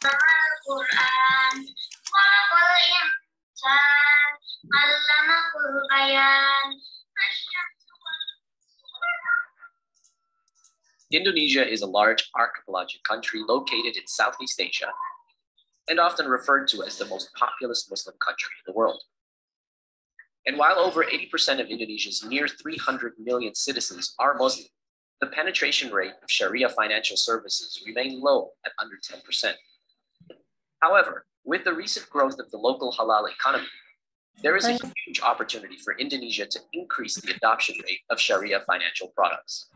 Al-Quran, khalaqal insan, 'allamahul bayan. Indonesia is a large archipelagic country located in Southeast Asia and often referred to as the most populous Muslim country in the world. And while over 80% of Indonesia's near 300 million citizens are Muslim, the penetration rate of Sharia financial services remain low at under 10%. However, with the recent growth of the local halal economy, there is a huge opportunity for Indonesia to increase the adoption rate of Sharia financial products.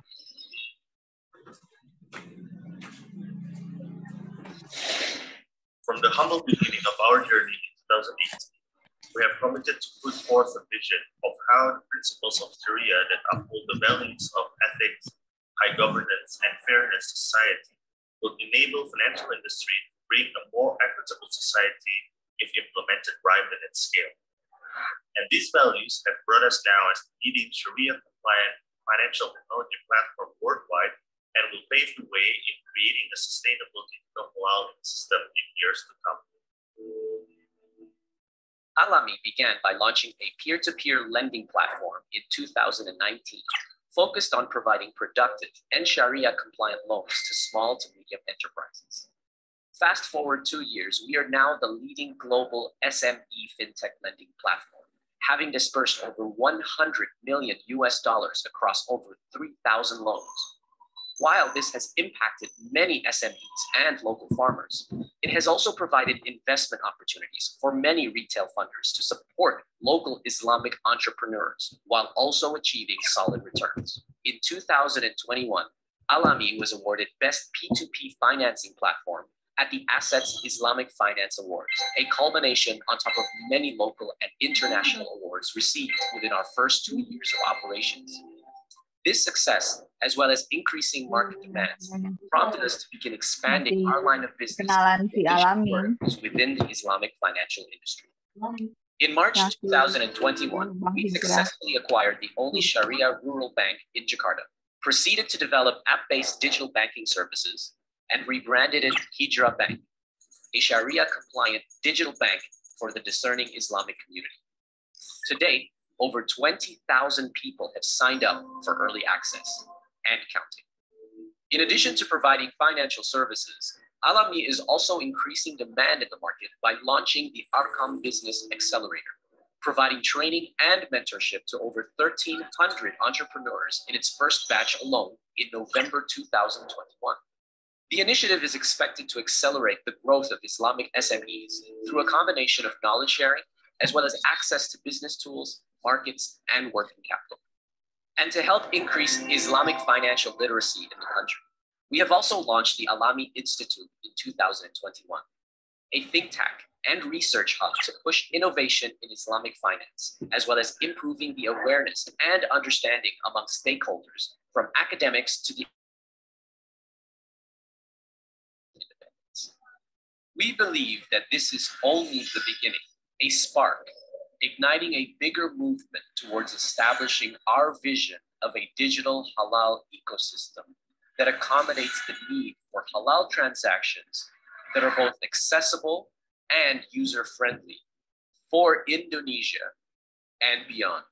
From the humble beginning of our journey in 2018, we have committed to put forth a vision of how the principles of Sharia that uphold the values of ethics, high governance, and fairness society will enable financial industry to bring a more equitable society if implemented right and at scale. And these values have brought us now as the leading Sharia-compliant financial technology platform worldwide and will pave the way in creating a sustainable digital halal system in years to come. Alami began by launching a peer-to-peer lending platform in 2019, focused on providing productive and Sharia-compliant loans to small to medium enterprises. Fast forward 2 years, we are now the leading global SME fintech lending platform, having dispersed over $100 million across over 3,000 loans. While this has impacted many SMEs and local farmers, it has also provided investment opportunities for many retail funders to support local Islamic entrepreneurs while also achieving solid returns. In 2021, Alami was awarded Best P2P Financing Platform at the Assets Islamic Finance Awards, a culmination on top of many local and international awards received within our first 2 years of operations. This success, as well as increasing market demands, prompted us to begin expanding our line of business within the Islamic financial industry. In March 2021, we successfully acquired the only Sharia rural bank in Jakarta, proceeded to develop app-based digital banking services, and rebranded it Hijrah Bank, a Sharia-compliant digital bank for the discerning Islamic community. To date, over 20,000 people have signed up for early access and counting. In addition to providing financial services, Alami is also increasing demand in the market by launching the Arkam Business Accelerator, providing training and mentorship to over 1,300 entrepreneurs in its first batch alone in November 2021. The initiative is expected to accelerate the growth of Islamic SMEs through a combination of knowledge sharing, as well as access to business tools, markets, and working capital. And to help increase Islamic financial literacy in the country, we have also launched the Alami Institute in 2021, a think tank and research hub to push innovation in Islamic finance, as well as improving the awareness and understanding among stakeholders, from academics to the independents. We believe that this is only the beginning, a spark, igniting a bigger movement towards establishing our vision of a digital halal ecosystem that accommodates the need for halal transactions that are both accessible and user-friendly for Indonesia and beyond.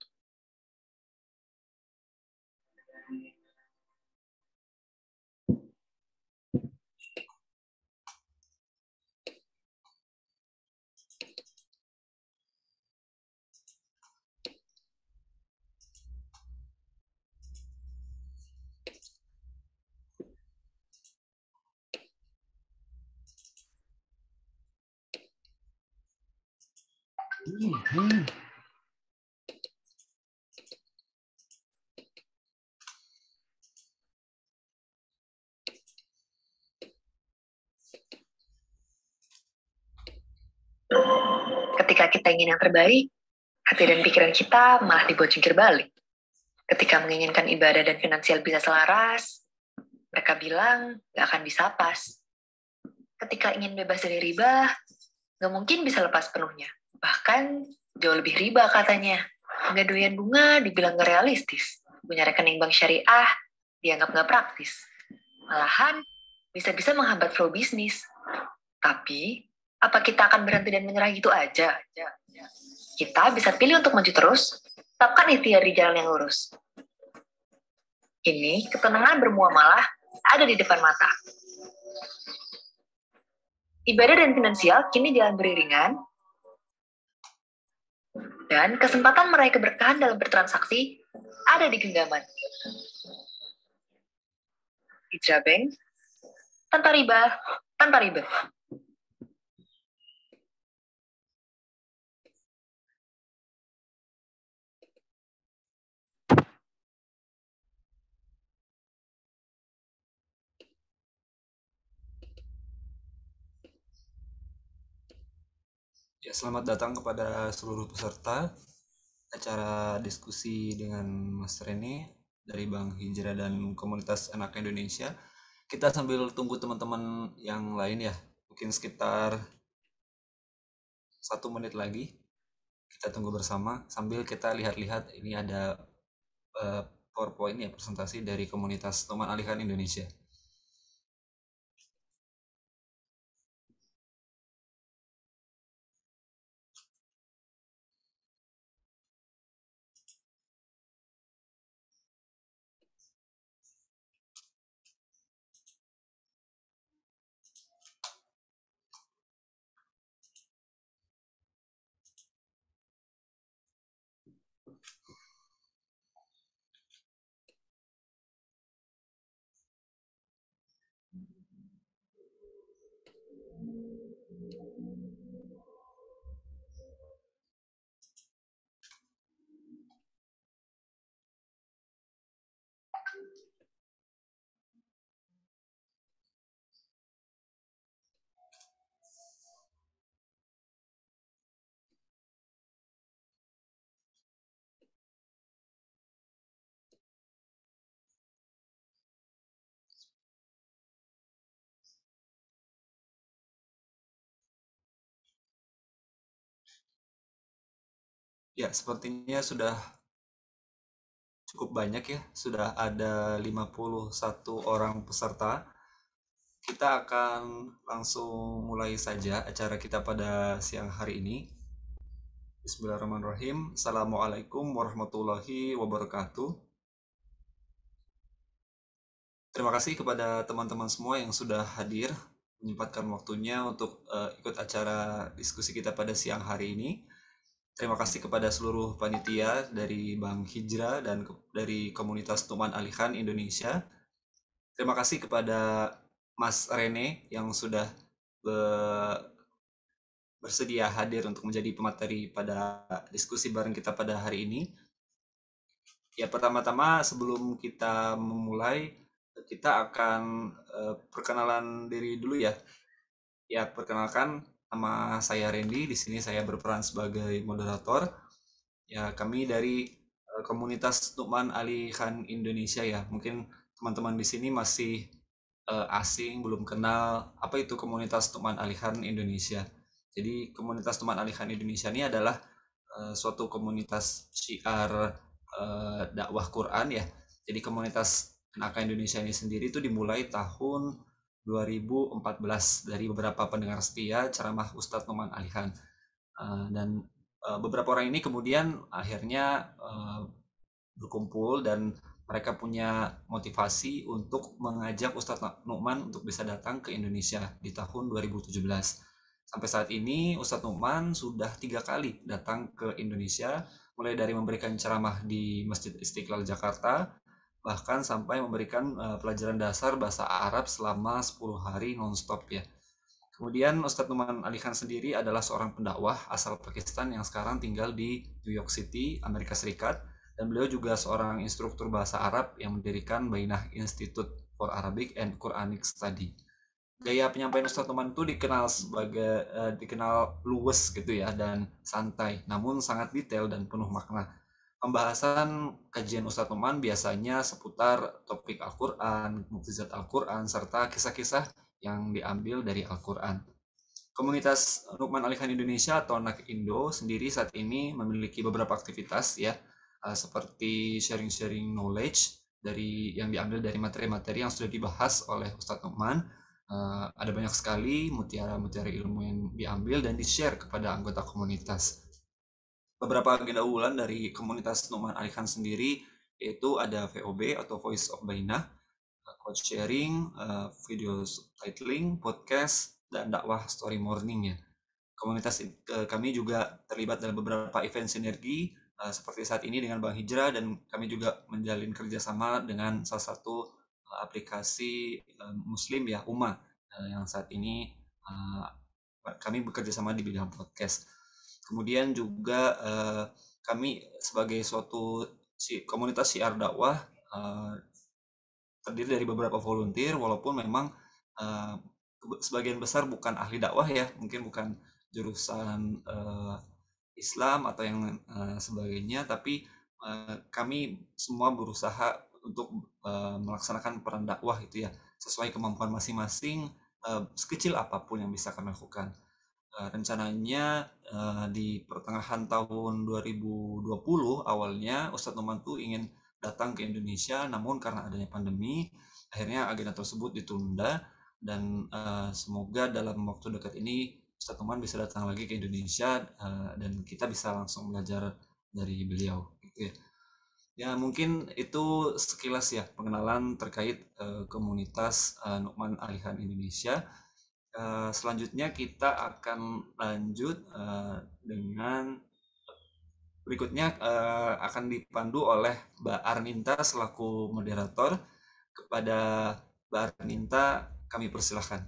Ketika kita ingin yang terbaik, hati dan pikiran kita malah dibuat jungkir balik. Ketika menginginkan ibadah dan finansial bisa selaras, mereka bilang gak akan bisa pas. Ketika ingin bebas dari riba, gak mungkin bisa lepas penuhnya. Bahkan jauh lebih riba katanya. Nggak doyan bunga dibilang gak realistis. Punya rekening bank syariah dianggap gak praktis. Malahan bisa-bisa menghambat flow bisnis. Tapi, apa kita akan berhenti dan menyerah gitu aja? Kita bisa pilih untuk maju terus, tetapkan ikhtiar di jalan yang lurus. Kini, ketenangan bermuamalah ada di depan mata. Ibadah dan finansial kini jalan beriringan, dan kesempatan meraih keberkahan dalam bertransaksi ada di genggaman. Hijrah Bank, tanpa riba, tanpa ribet. Ya, selamat datang kepada seluruh peserta acara diskusi dengan Mas Rene dari Bank Hijrah dan Komunitas Anak Indonesia. Kita sambil tunggu teman-teman yang lain ya, mungkin sekitar 1 menit lagi. Kita tunggu bersama sambil kita lihat-lihat ini ada PowerPoint ya, presentasi dari Komunitas Numan Alihan Indonesia. Ya, sepertinya sudah cukup banyak ya, sudah ada 51 orang peserta. Kita akan langsung mulai saja acara kita pada siang hari ini. Bismillahirrahmanirrahim. Assalamualaikum warahmatullahi wabarakatuh. Terima kasih kepada teman-teman semua yang sudah hadir, menyempatkan waktunya untuk ikut acara diskusi kita pada siang hari ini. Terima kasih kepada seluruh panitia dari Bank Hijrah dan dari Komunitas Numan Alihan Indonesia. Terima kasih kepada Mas Rene yang sudah bersedia hadir untuk menjadi pemateri pada diskusi bareng kita pada hari ini. Ya, pertama-tama sebelum kita memulai, kita akan perkenalan diri dulu ya. Ya, perkenalkan, nama saya Randy, di sini saya berperan sebagai moderator. Ya, kami dari Komunitas Numan Alihan Indonesia ya. Mungkin teman-teman di sini masih asing, belum kenal apa itu Komunitas Numan Alihan Indonesia. Jadi Komunitas Numan Alihan Indonesia ini adalah suatu komunitas syiar dakwah Quran ya. Jadi komunitas Anak Indonesia ini sendiri itu dimulai tahun 2014 dari beberapa pendengar setia ceramah Ustadz Numan Alihan, dan beberapa orang ini kemudian akhirnya berkumpul dan mereka punya motivasi untuk mengajak Ustadz Numan untuk bisa datang ke Indonesia di tahun 2017. Sampai saat ini Ustadz Numan sudah 3 kali datang ke Indonesia, mulai dari memberikan ceramah di Masjid Istiqlal Jakarta, bahkan sampai memberikan pelajaran dasar bahasa Arab selama 10 hari non-stop ya. Kemudian Ustadz Numan Ali Khan sendiri adalah seorang pendakwah asal Pakistan yang sekarang tinggal di New York City, Amerika Serikat. Dan beliau juga seorang instruktur bahasa Arab yang mendirikan Bainah Institute for Arabic and Quranic Study. Gaya penyampaian Ustadz Numan itu dikenal luwes gitu ya, dan santai, namun sangat detail dan penuh makna. Pembahasan kajian Ustadz Numan biasanya seputar topik Al-Quran, mukjizat Al-Quran, serta kisah-kisah yang diambil dari Al-Quran. Komunitas Numan Ali Khan Indonesia atau NAK Indo sendiri saat ini memiliki beberapa aktivitas ya, seperti sharing-sharing knowledge yang diambil dari materi-materi yang sudah dibahas oleh Ustadz Numan. Ada banyak sekali mutiara-mutiara ilmu yang diambil dan di-share kepada anggota komunitas. Beberapa agenda unggulan dari komunitas Numan Ali Khan sendiri yaitu ada VOB atau Voice of Bainah, code sharing, video subtitling, podcast, dan dakwah story morning ya. Komunitas kami juga terlibat dalam beberapa event sinergi seperti saat ini dengan Bank Hijrah, dan kami juga menjalin kerjasama dengan salah satu aplikasi Muslim ya, Ummah, yang saat ini kami bekerja sama di bidang podcast. Kemudian juga kami sebagai suatu komunitas syiar dakwah terdiri dari beberapa volunteer, walaupun memang sebagian besar bukan ahli dakwah ya, mungkin bukan jurusan Islam atau yang sebagainya, tapi kami semua berusaha untuk melaksanakan peran dakwah itu ya, sesuai kemampuan masing-masing, sekecil apapun yang bisa kami lakukan. Rencananya di pertengahan tahun 2020 awalnya Ustadz Numan tuh ingin datang ke Indonesia, namun karena adanya pandemi akhirnya agenda tersebut ditunda, dan semoga dalam waktu dekat ini Ustadz Numan bisa datang lagi ke Indonesia dan kita bisa langsung belajar dari beliau gitu ya. Ya mungkin itu sekilas ya pengenalan terkait komunitas Numan Ali Khan Indonesia. Selanjutnya kita akan lanjut dengan berikutnya akan dipandu oleh Mbak Arninta selaku moderator. Kepada Mbak Arninta kami persilahkan.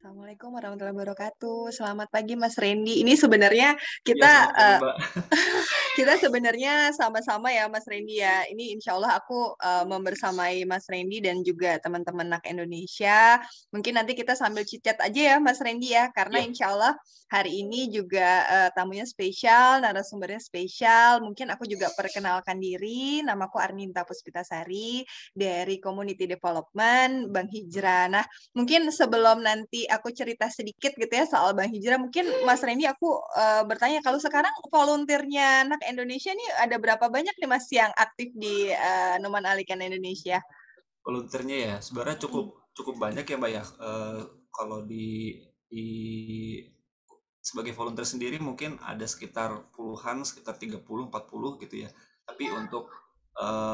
Assalamualaikum warahmatullahi wabarakatuh. Selamat pagi Mas Randy. Ini sebenarnya kita Ya, selamat pagi, Mbak. kita sebenarnya sama-sama ya Mas Randy ya. Ini insya Allah aku membersamai Mas Randy dan juga teman-teman NAK Indonesia. Mungkin nanti kita sambil chit-chat aja ya Mas Randy ya. Karena insya Allah hari ini juga tamunya spesial, narasumbernya spesial. Mungkin aku juga perkenalkan diri. Namaku Arninta Puspitasari dari Community Development Bank Hijrah. Nah, mungkin sebelum nanti aku cerita sedikit gitu ya soal Bank Hijrah, mungkin Mas Randy aku bertanya, kalau sekarang volunteernya NAK Indonesia nih ada berapa banyak nih Mas yang aktif di Numan Ali Khan Indonesia? Volunteernya ya sebenarnya cukup banyak ya Mbak ya. Kalau di sebagai volunteer sendiri mungkin ada sekitar puluhan, sekitar 30-40 gitu ya. Tapi untuk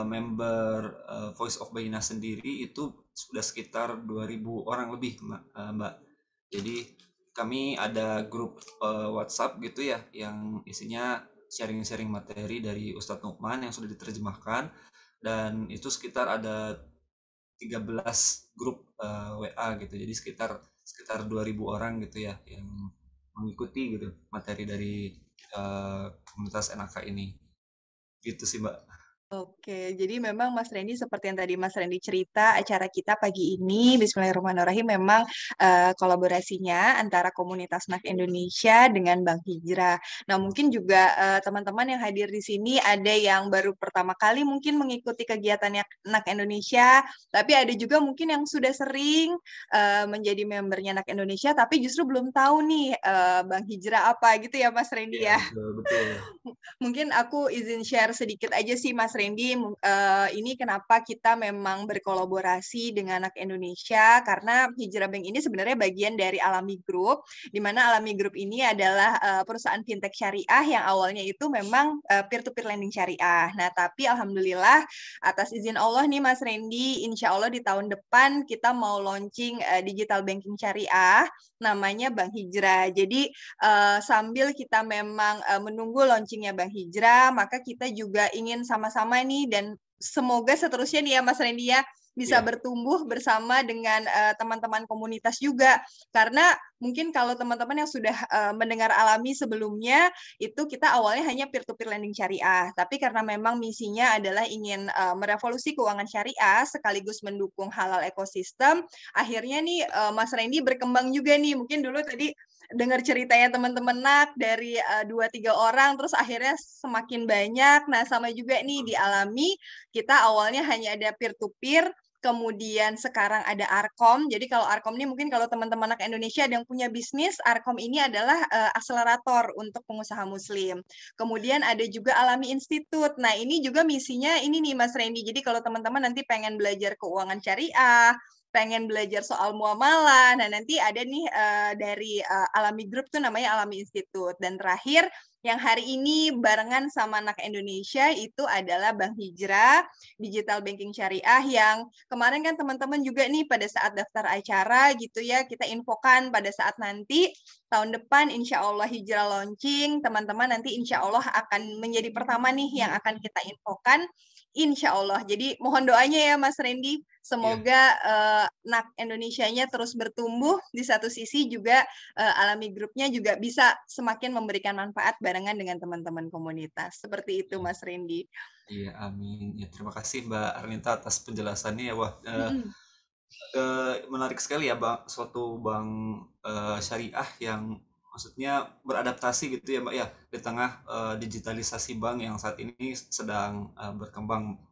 member Voice of Bainah sendiri itu sudah sekitar 2.000 orang lebih Mbak. Jadi kami ada grup WhatsApp gitu ya yang isinya sharing-sharing materi dari Ustadz Numan yang sudah diterjemahkan, dan itu sekitar ada 13 grup WA gitu. Jadi sekitar 2.000 orang gitu ya yang mengikuti gitu materi dari komunitas NAK ini. Gitu sih Mbak. Oke, jadi memang Mas Randy seperti yang tadi Mas Randy cerita, acara kita pagi ini Bismillahirrahmanirrahim memang kolaborasinya antara komunitas NAK Indonesia dengan Bank Hijrah. Nah, mungkin juga teman-teman yang hadir di sini ada yang baru pertama kali mungkin mengikuti kegiatannya NAK Indonesia, tapi ada juga mungkin yang sudah sering menjadi membernya NAK Indonesia, tapi justru belum tahu nih Bank Hijrah apa gitu ya Mas Randy ya. Betul. Mungkin aku izin share sedikit aja sih Mas Randy, ini kenapa kita memang berkolaborasi dengan NAK Indonesia, karena Hijrah Bank ini sebenarnya bagian dari Alami Group, di mana Alami Group ini adalah perusahaan fintech syariah yang awalnya itu memang peer-to-peer lending syariah. Nah, tapi alhamdulillah atas izin Allah nih Mas Randy, insya Allah di tahun depan kita mau launching digital banking syariah, namanya Bank Hijrah. Jadi sambil kita memang menunggu launchingnya Bank Hijrah, maka kita juga ingin sama-sama nih dan semoga seterusnya nih ya Mas Randy ya bisa Iya. bertumbuh bersama dengan teman-teman komunitas juga. Karena mungkin kalau teman-teman yang sudah mendengar Alami sebelumnya, itu kita awalnya hanya peer-to-peer lending syariah. Tapi karena memang misinya adalah ingin merevolusi keuangan syariah sekaligus mendukung halal ekosistem, akhirnya nih Mas Randy berkembang juga nih. Mungkin dulu tadi dengar ceritanya teman-teman dari 2-3 orang, terus akhirnya semakin banyak. Nah, sama juga nih dialami, kita awalnya hanya ada peer-to-peer, kemudian sekarang ada Arkom. Jadi kalau Arkom ini mungkin kalau teman-teman anak Indonesia ada yang punya bisnis, Arkom ini adalah akselerator untuk pengusaha muslim. Kemudian ada juga Alami Institute. Nah, ini juga misinya ini nih Mas Randy. Jadi kalau teman-teman nanti pengen belajar keuangan syariah, pengen belajar soal muamalah, nah nanti ada nih dari Alami Group tuh namanya Alami Institute. Dan terakhir yang hari ini barengan sama anak Indonesia itu adalah Bank Hijrah Digital Banking Syariah yang kemarin kan teman-teman juga nih pada saat daftar acara gitu ya, kita infokan pada saat nanti tahun depan insya Allah Hijrah launching, teman-teman nanti insya Allah akan menjadi pertama nih yang akan kita infokan, insya Allah. Jadi mohon doanya ya Mas Randy, semoga NAK Indonesianya terus bertumbuh, di satu sisi juga Alami Grupnya juga bisa semakin memberikan manfaat barengan dengan teman-teman komunitas. Seperti itu Mas Randy. Iya, amin. Ya, terima kasih Mbak Arminta atas penjelasannya ya. Wah, menarik sekali ya Bang, suatu bank syariah yang maksudnya beradaptasi gitu ya Mbak ya di tengah digitalisasi bank yang saat ini sedang berkembang.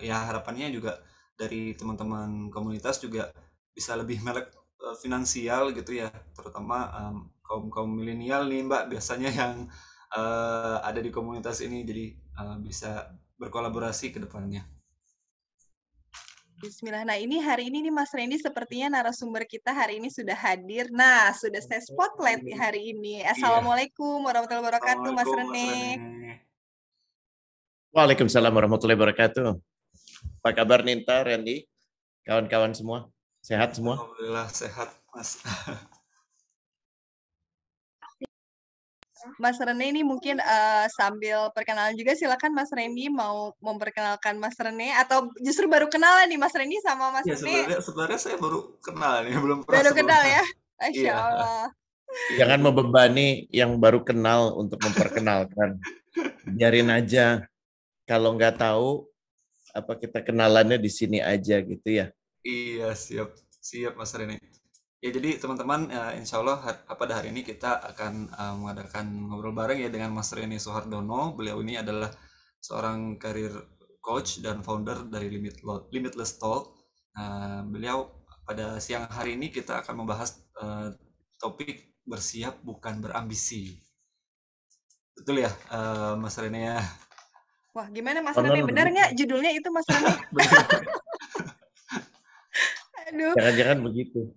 Ya harapannya juga dari teman-teman komunitas juga bisa lebih melek finansial gitu ya, terutama kaum milenial nih Mbak biasanya yang ada di komunitas ini, jadi bisa berkolaborasi ke depannya. Bismillah. Nah, ini hari ini nih Mas Randy sepertinya narasumber kita hari ini sudah hadir. Nah, sudah saya spotlight nih hari ini. Assalamualaikum warahmatullahi wabarakatuh, Mas Assalamualaikum Mas Rene. Rene. Waalaikumsalam warahmatullahi wabarakatuh. Apa kabar Ninta, Randy, kawan-kawan semua? Sehat semua? Alhamdulillah sehat Mas. Mas Rene ini mungkin sambil perkenalan juga, silakan Mas Randy mau memperkenalkan Mas Rene atau justru baru kenalan nih Mas Randy sama Mas Ya Rene? sebenarnya saya baru kenal nih, belum pernah Baru kenal sebelumnya. ya? Masya Iya. Allah. Jangan membebani yang baru kenal untuk memperkenalkan. Biarin aja. Kalau nggak tahu, apa kita kenalannya di sini aja gitu ya. Iya, siap Mas Rene. Ya jadi teman-teman, insya Allah pada hari ini kita akan mengadakan ngobrol bareng ya dengan Mas Rene Soehardono. Beliau ini adalah seorang karir coach dan founder dari Limitless Talk. Beliau pada siang hari ini kita akan membahas topik bersiap bukan berambisi. Betul ya Mas Rene ya? Wah, gimana Mas Rene? Benar nggak judulnya itu Mas Rene? Aduh. Jangan-jangan begitu.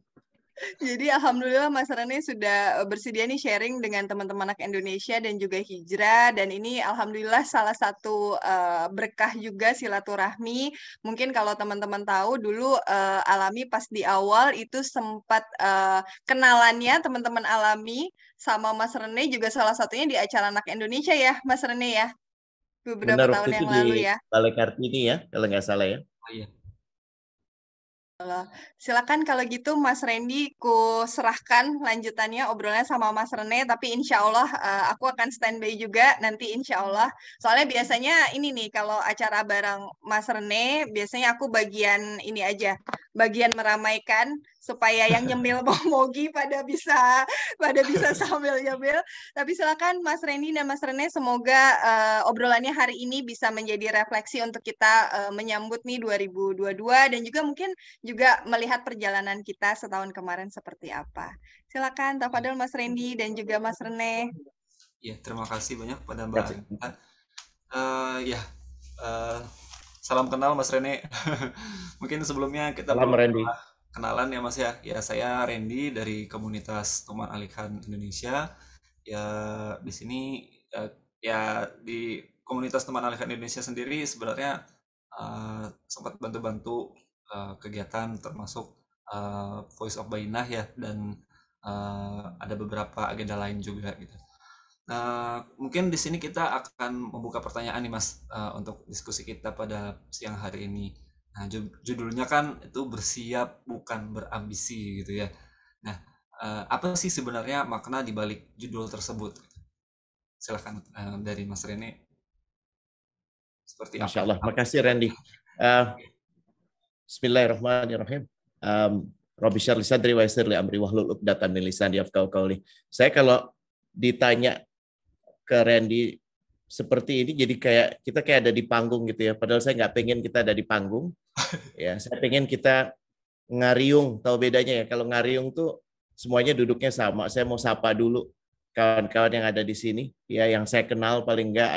Jadi alhamdulillah Mas Rene sudah bersedia nih sharing dengan teman-teman anak Indonesia dan juga Hijrah, dan ini alhamdulillah salah satu berkah juga silaturahmi. Mungkin kalau teman-teman tahu dulu Alami pas di awal itu sempat kenalannya teman-teman Alami sama Mas Rene juga salah satunya di acara Anak Indonesia ya Mas Rene ya, beberapa Benar, tahun waktu itu yang lalu di ya. Balai Kartini ya, kalau nggak salah ya. Oh iya. Silakan kalau gitu Mas Randy, ku serahkan lanjutannya obrolannya sama Mas Rene, tapi insya Allah aku akan standby juga nanti insya Allah. Soalnya biasanya ini nih, kalau acara bareng Mas Rene, biasanya aku bagian ini aja, bagian meramaikan supaya yang nyemil mogi pada bisa sambil nyemil. Tapi silakan Mas Randy dan Mas Rene, semoga obrolannya hari ini bisa menjadi refleksi untuk kita menyambut nih 2022 dan juga mungkin juga melihat perjalanan kita setahun kemarin seperti apa. Silakan Tafadol Mas Randy dan juga Mas Rene. Ya, terima kasih banyak pada Mbak Arminta. Salam kenal Mas Rene. Mungkin sebelumnya kita Salam Randy. Kenalan ya Mas ya. Ya, saya Randy dari komunitas Tuman Alikan Indonesia. Ya, di sini ya di komunitas Tuman Alikan Indonesia sendiri sebenarnya sempat bantu-bantu kegiatan termasuk Voice of Bainah ya, dan ada beberapa agenda lain juga gitu. Nah, mungkin di sini kita akan membuka pertanyaan nih Mas, untuk diskusi kita pada siang hari ini. Nah, judulnya kan itu bersiap bukan berambisi gitu ya. Nah, apa sih sebenarnya makna di balik judul tersebut? Silahkan dari Mas Rene, seperti Masya apa? Allah. Makasih Randy. Bismillahirrahmanirrahim. Rabbi syarh li sadri wa yassir li amri wahlul 'uqdatam min lisani yafqahu qawli. Saya kalau ditanya ke Randy seperti ini jadi kayak kita kayak ada di panggung gitu ya. Padahal saya nggak pengen kita ada di panggung. Ya, saya pengen kita ngariung. Tahu bedanya ya? Kalau ngariung tuh semuanya duduknya sama. Saya mau sapa dulu kawan-kawan yang ada di sini. Ya, yang saya kenal paling nggak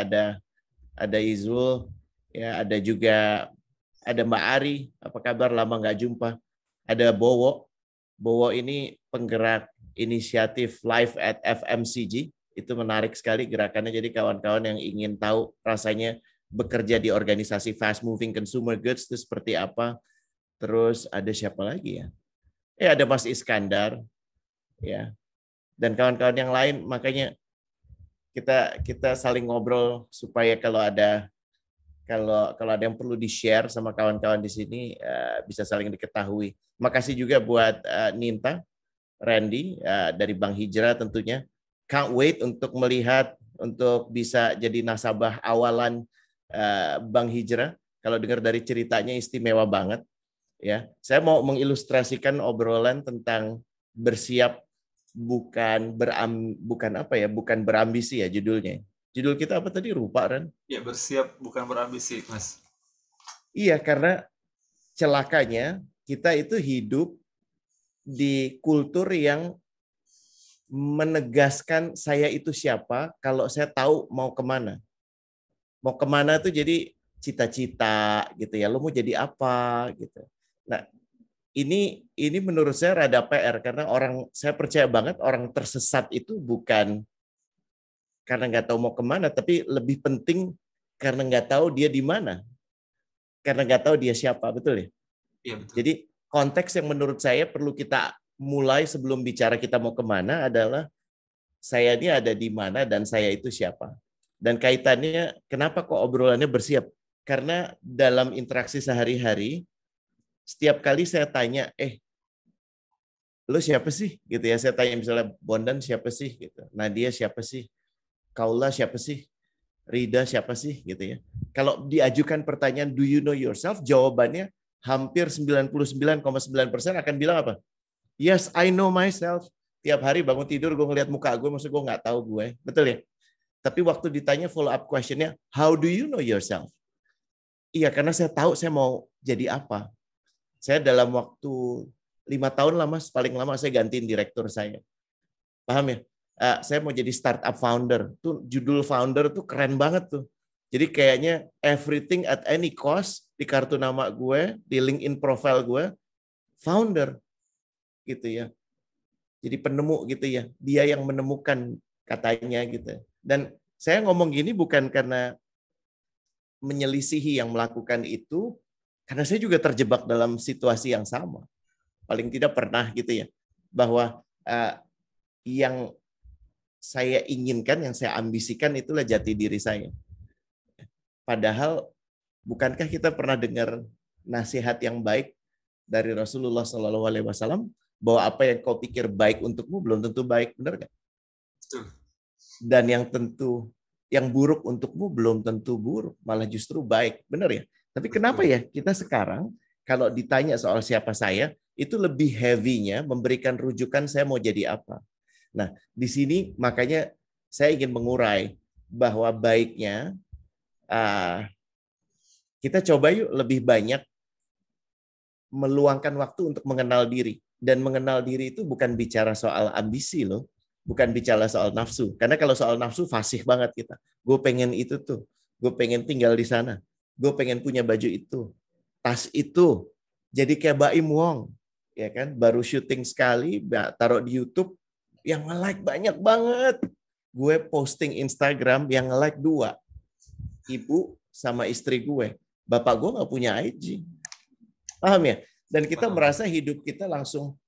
ada Izul, ya ada juga ada Mbak Ari. Apa kabar? Lama nggak jumpa. Ada Bowo. Bowo ini penggerak inisiatif Live at FMCG. Itu menarik sekali gerakannya. Jadi kawan-kawan yang ingin tahu rasanya bekerja di organisasi fast moving consumer goods itu seperti apa. Terus ada siapa lagi ya? Ada Mas Iskandar, ya. Dan kawan-kawan yang lain. Makanya kita saling ngobrol supaya kalau ada yang perlu di-share sama kawan-kawan di sini bisa saling diketahui. Makasih juga buat Ninta, Randy dari Bank Hijrah tentunya. Can't wait untuk melihat, untuk bisa jadi nasabah awalan Bank Hijrah. Kalau dengar dari ceritanya istimewa banget. Ya, saya mau mengilustrasikan obrolan tentang bersiap bukan berambisi ya judulnya. Judul kita apa tadi? Lupa, Ren. Ya, bersiap bukan berambisi, Mas. Iya, karena celakanya kita itu hidup di kultur yang menegaskan saya itu siapa kalau saya tahu mau kemana. Mau kemana tuh jadi cita-cita gitu ya. Lo mau jadi apa gitu. Nah, ini menurut saya rada PR karena saya percaya banget orang tersesat itu bukan karena nggak tahu mau kemana, tapi lebih penting karena nggak tahu dia di mana. Karena nggak tahu dia siapa, betul ya? Iya, betul. Jadi konteks yang menurut saya perlu kita mulai sebelum bicara kita mau kemana adalah saya ini ada di mana dan saya itu siapa. Dan kaitannya kenapa kok obrolannya bersiap? Karena dalam interaksi sehari-hari, setiap kali saya tanya, lo siapa sih? Gitu ya, saya tanya misalnya Bondan siapa sih? Gitu. Nadia siapa sih? Kaula siapa sih? Rida siapa sih? Gitu ya. Kalau diajukan pertanyaan, do you know yourself? Jawabannya hampir 99,9% akan bilang apa? Yes, I know myself. Tiap hari bangun tidur gue ngeliat muka gue, maksud gue nggak tahu gue. Betul ya? Tapi waktu ditanya follow up questionnya, how do you know yourself? Iya, karena saya tahu saya mau jadi apa. Saya dalam waktu 5 tahun lah Mas, paling lama saya gantiin direktur saya. Paham ya? Saya mau jadi startup founder. Tuh judul founder tuh keren banget tuh. Jadi kayaknya everything at any cost di kartu nama gue, di LinkedIn profile gue, founder gitu ya. Jadi penemu gitu ya. Dia yang menemukan katanya gitu. Dan saya ngomong gini bukan karena menyelisihi yang melakukan itu, karena saya juga terjebak dalam situasi yang sama. Paling tidak pernah gitu ya. Bahwa yang saya inginkan, yang saya ambisikan itulah jati diri saya. Padahal bukankah kita pernah dengar nasihat yang baik dari Rasulullah SAW bahwa apa yang kau pikir baik untukmu belum tentu baik, benar nggak? Dan yang buruk untukmu belum tentu buruk, malah justru baik, benar ya? Tapi kenapa ya kita sekarang kalau ditanya soal siapa saya itu lebih heavy-nya memberikan rujukan saya mau jadi apa? Nah, di sini makanya saya ingin mengurai bahwa baiknya kita coba yuk lebih banyak meluangkan waktu untuk mengenal diri. Dan mengenal diri itu bukan bicara soal ambisi loh, bukan bicara soal nafsu. Karena kalau soal nafsu fasih banget kita. Gue pengen itu tuh, gue pengen tinggal di sana, gue pengen punya baju itu, tas itu. Jadi kayak Baim Wong, ya kan? Baru syuting sekali, taruh di YouTube, yang nge-like banyak banget. Gue posting Instagram yang nge-like 2. Ibu sama istri gue. Bapak gue nggak punya IG. Paham ya? Dan kita merasa hidup kita langsung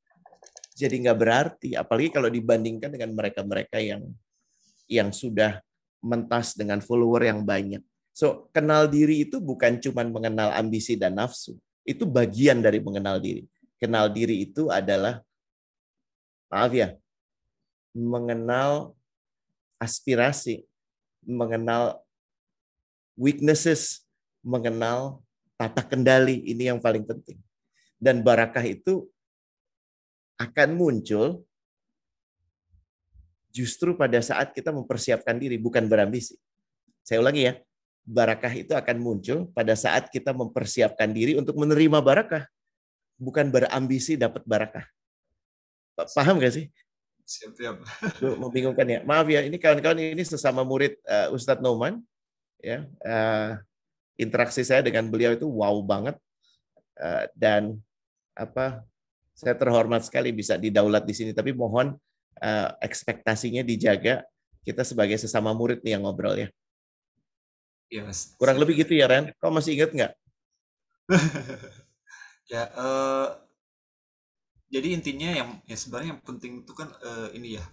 jadi nggak berarti. Apalagi kalau dibandingkan dengan mereka-mereka yang yang sudah mentas dengan follower yang banyak. So, kenal diri itu bukan cuma mengenal ambisi dan nafsu. Itu bagian dari mengenal diri. Kenal diri itu adalah, maaf ya, mengenal aspirasi, mengenal weaknesses, mengenal tata kendali. Ini yang paling penting. Dan barakah itu akan muncul justru pada saat kita mempersiapkan diri, bukan berambisi. Saya ulangi ya, barakah itu akan muncul pada saat kita mempersiapkan diri untuk menerima barakah, bukan berambisi dapat barakah. Paham gak sih? Siap. Membingungkan ya. Maaf ya, ini kawan-kawan, ini sesama murid Ustadz Noman. Ya, interaksi saya dengan beliau itu wow banget. Dan saya terhormat sekali bisa didaulat di sini. Tapi mohon ekspektasinya dijaga. Kita sebagai sesama murid nih yang ngobrol ya. Iya, Mas. Kurang lebih gitu ya, Ren. Kau masih ingat nggak? Ya, jadi intinya yang sebenarnya yang penting itu kan ini ya,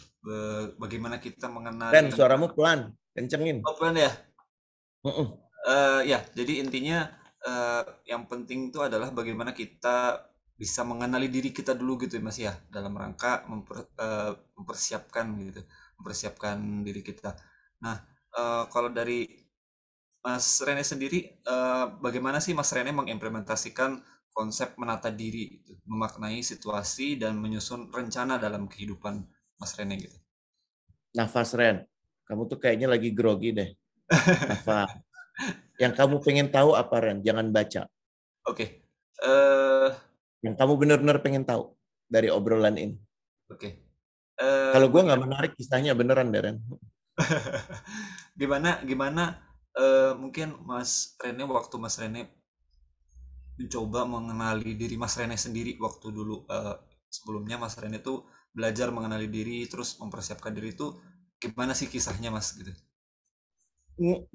bagaimana kita mengenali. Ren, suaramu pelan, kencengin. Oh, pelan ya? Ya, jadi intinya yang penting itu adalah bagaimana kita bisa mengenali diri kita dulu gitu ya, Mas ya, dalam rangka mempersiapkan diri kita. Nah, kalau dari Mas Rene sendiri, bagaimana sih Mas Rene mengimplementasikan konsep menata diri, gitu, memaknai situasi dan menyusun rencana dalam kehidupan Mas Rene gitu? Nafas, Ren. Kamu tuh kayaknya lagi grogi deh. Nafas. Yang kamu pengen tahu apa, Ren? Jangan baca. Oke. Yang kamu benar-benar pengen tahu dari obrolan ini. Oke. Kalau gue nggak menarik kisahnya beneran, Ren. Gimana mungkin Mas Rene, waktu Mas Rene mencoba mengenali diri Mas Rene sendiri waktu dulu, sebelumnya Mas Rene tuh belajar mengenali diri terus mempersiapkan diri itu gimana sih kisahnya, Mas gitu?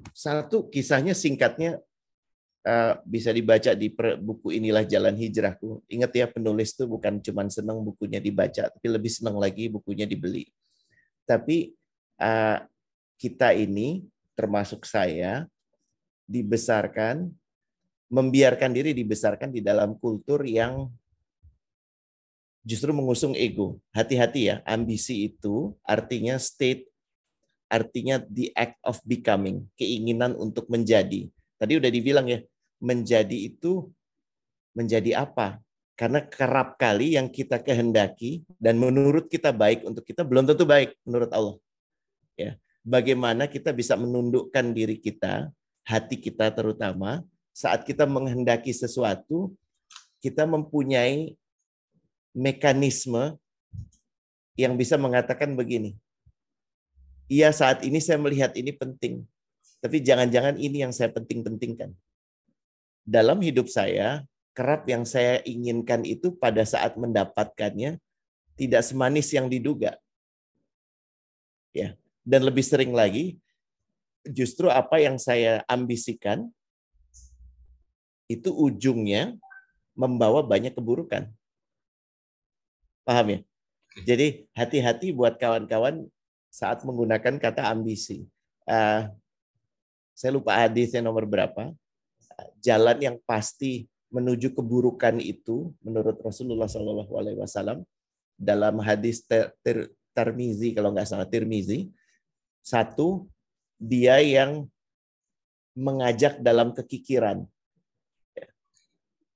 Satu kisahnya singkatnya bisa dibaca di buku Inilah Jalan Hijrahku. Ingat ya, penulis tuh bukan cuma senang bukunya dibaca, tapi lebih senang lagi bukunya dibeli. Tapi kita ini, termasuk saya, membiarkan diri dibesarkan di dalam kultur yang justru mengusung ego. Hati-hati ya, ambisi itu artinya state, artinya the act of becoming, keinginan untuk menjadi. Tadi udah dibilang ya, menjadi itu menjadi apa? Karena kerap kali yang kita kehendaki dan menurut kita baik untuk kita belum tentu baik menurut Allah. Ya, bagaimana kita bisa menundukkan diri kita, hati kita terutama, saat kita menghendaki sesuatu, kita mempunyai mekanisme yang bisa mengatakan begini, iya saat ini saya melihat ini penting, tapi jangan-jangan ini yang saya penting-pentingkan. Dalam hidup saya, kerap yang saya inginkan itu pada saat mendapatkannya tidak semanis yang diduga. Ya. Dan lebih sering lagi, justru apa yang saya ambisikan, itu ujungnya membawa banyak keburukan. Paham ya? Jadi hati-hati buat kawan-kawan saat menggunakan kata ambisi. Saya lupa hadisnya nomor berapa. Jalan yang pasti menuju keburukan itu, menurut Rasulullah SAW, dalam hadis Tirmizi, kalau nggak salah Tirmizi, satu, dia yang mengajak dalam kekikiran.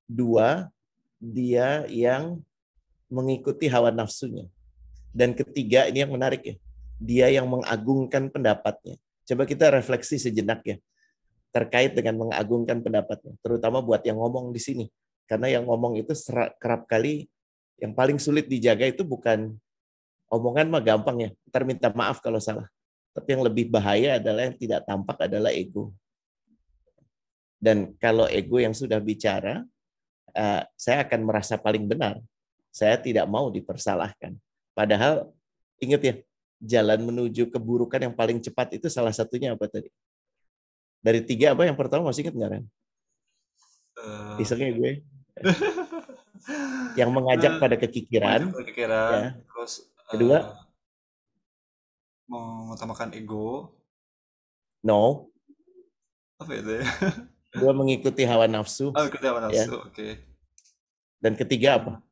Dua, dia yang mengikuti hawa nafsunya. Dan ketiga, ini yang menarik ya, dia yang mengagungkan pendapatnya. Coba kita refleksi sejenak ya, terkait dengan mengagungkan pendapatnya. Terutama buat yang ngomong di sini. Karena yang ngomong itu kerap kali, yang paling sulit dijaga itu bukan omongan mah gampang ya, ntar minta maaf kalau salah. Tapi yang lebih bahaya adalah yang tidak tampak adalah ego. Dan kalau ego yang sudah bicara, saya akan merasa paling benar. Saya tidak mau dipersalahkan. Padahal, ingat ya, jalan menuju keburukan yang paling cepat itu salah satunya apa tadi? Dari tiga apa yang pertama masih ingat nggak, Ren? Isengnya gue. Yang mengajak pada kekikiran. Ya. Terus, kedua, mengutamakan ego. No, Apa itu ya? 2 mengikuti hawa nafsu. Oh, ikuti hawa Ya. nafsu. Oke. Dan ketiga apa?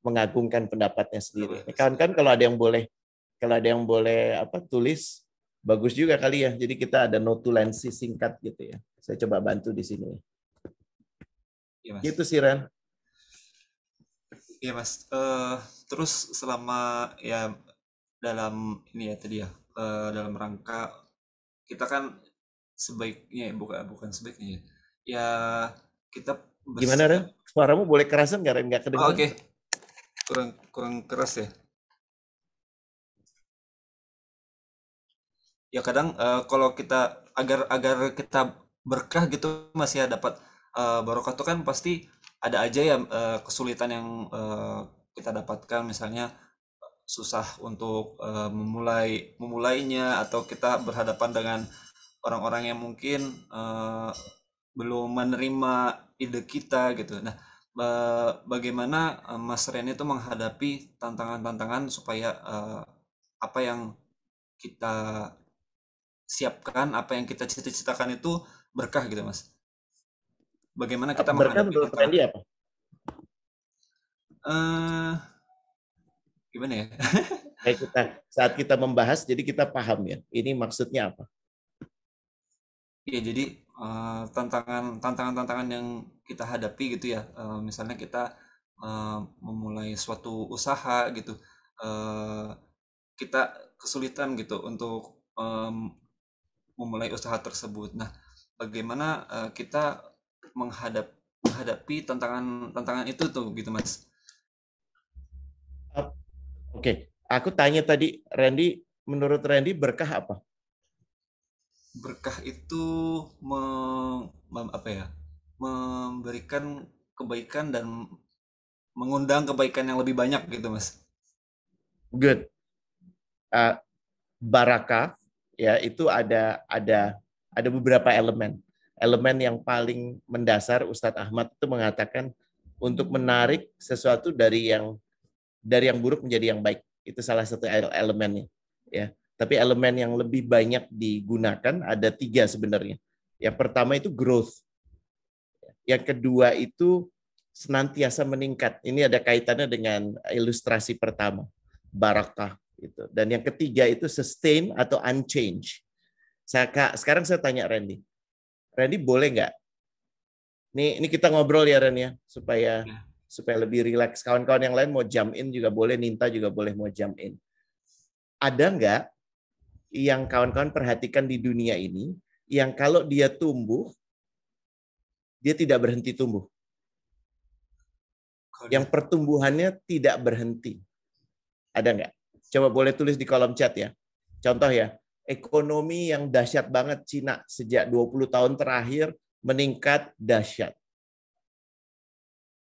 Mengagungkan pendapatnya sendiri. Boleh. Kawan-kawan kalau ada yang boleh tulis bagus juga kali ya. Jadi kita ada notulensi singkat gitu ya. Saya coba bantu di sini. Iya, Mas. Gitu sih Ren. Iya, Mas. Terus selama ya dalam ini ya tadi ya, dalam rangka kita kan sebaiknya bukan sebaiknya ya. Ya kita Gimana Ren? Suaramu boleh kerasan nggak Ren? Nggak kedengeran? Oke. Kurang keras ya. Ya kadang kalau kita agar kita berkah gitu Mas ya, dapat barokah itu kan pasti ada aja ya kesulitan yang kita dapatkan, misalnya susah untuk memulainya, atau kita berhadapan dengan orang-orang yang mungkin belum menerima ide kita gitu. Nah, bagaimana Mas Ren itu menghadapi tantangan-tantangan supaya apa yang kita siapkan, apa yang kita cita-citakan itu berkah gitu, Mas? Bagaimana kita Berkah menghadapi menurut tantangan? Randy apa? Gimana ya? Saat kita membahas, jadi kita paham ya. Ini maksudnya apa? Iya, jadi tantangan-tantangan yang kita hadapi gitu ya. Misalnya kita memulai suatu usaha gitu, kita kesulitan gitu untuk memulai usaha tersebut. Nah, bagaimana kita menghadapi tantangan itu tuh gitu, Mas? Oke, aku tanya tadi, Randy, menurut Randy berkah apa? Berkah itu memberikan kebaikan dan mengundang kebaikan yang lebih banyak gitu, Mas. Good. Barakah ya itu ada beberapa elemen. Elemen yang paling mendasar Ustadz Ahmad itu mengatakan untuk menarik sesuatu dari yang buruk menjadi yang baik. Itu salah satu elemennya ya. Tapi elemen yang lebih banyak digunakan ada 3 sebenarnya. Yang pertama itu growth. Yang kedua itu senantiasa meningkat. Ini ada kaitannya dengan ilustrasi pertama, barakah gitu. Dan yang ketiga itu sustain atau unchange. Sekarang saya tanya Randy. Randy boleh nggak? Ini kita ngobrol ya Ren ya, supaya lebih rileks. Kawan-kawan yang lain mau jump in juga boleh, Ninta juga boleh mau jump in. Ada nggak yang kawan-kawan perhatikan di dunia ini, yang kalau dia tumbuh, dia tidak berhenti tumbuh? Yang pertumbuhannya tidak berhenti. Ada nggak? Coba boleh tulis di kolom chat ya. Contoh ya, ekonomi yang dahsyat banget Cina sejak 20 tahun terakhir meningkat dahsyat.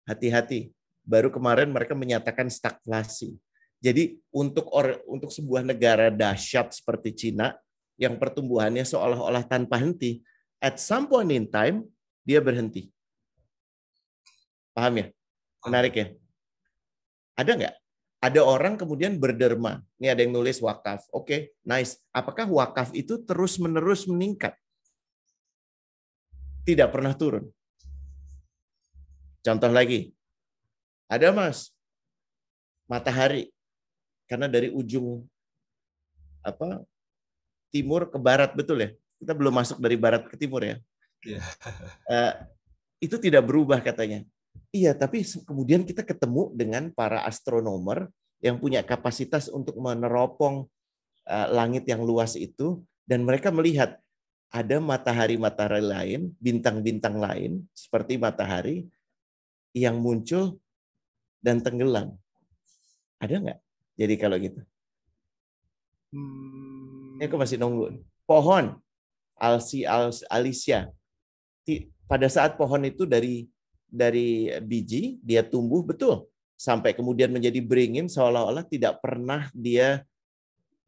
Hati-hati, baru kemarin mereka menyatakan stagflasi. Jadi untuk sebuah negara dahsyat seperti Cina yang pertumbuhannya seolah-olah tanpa henti, at some point in time dia berhenti. Paham ya? Menarik ya? Ada nggak? Ada orang kemudian berderma. Ini ada yang nulis wakaf. Oke, nice. Apakah wakaf itu terus-menerus meningkat? Tidak pernah turun. Contoh lagi. Ada Mas, matahari. Karena dari ujung timur ke barat, betul ya? Kita belum masuk dari barat ke timur ya. Itu tidak berubah katanya. Iya, tapi kemudian kita ketemu dengan para astronomer yang punya kapasitas untuk meneropong langit yang luas itu, dan mereka melihat ada matahari-matahari lain, bintang-bintang lain seperti matahari yang muncul dan tenggelam. Ada nggak? Jadi kalau gitu. Ini aku masih nunggu. Pohon, Alicia. Pada saat pohon itu dari biji, dia tumbuh betul. Sampai kemudian menjadi beringin, seolah-olah tidak pernah dia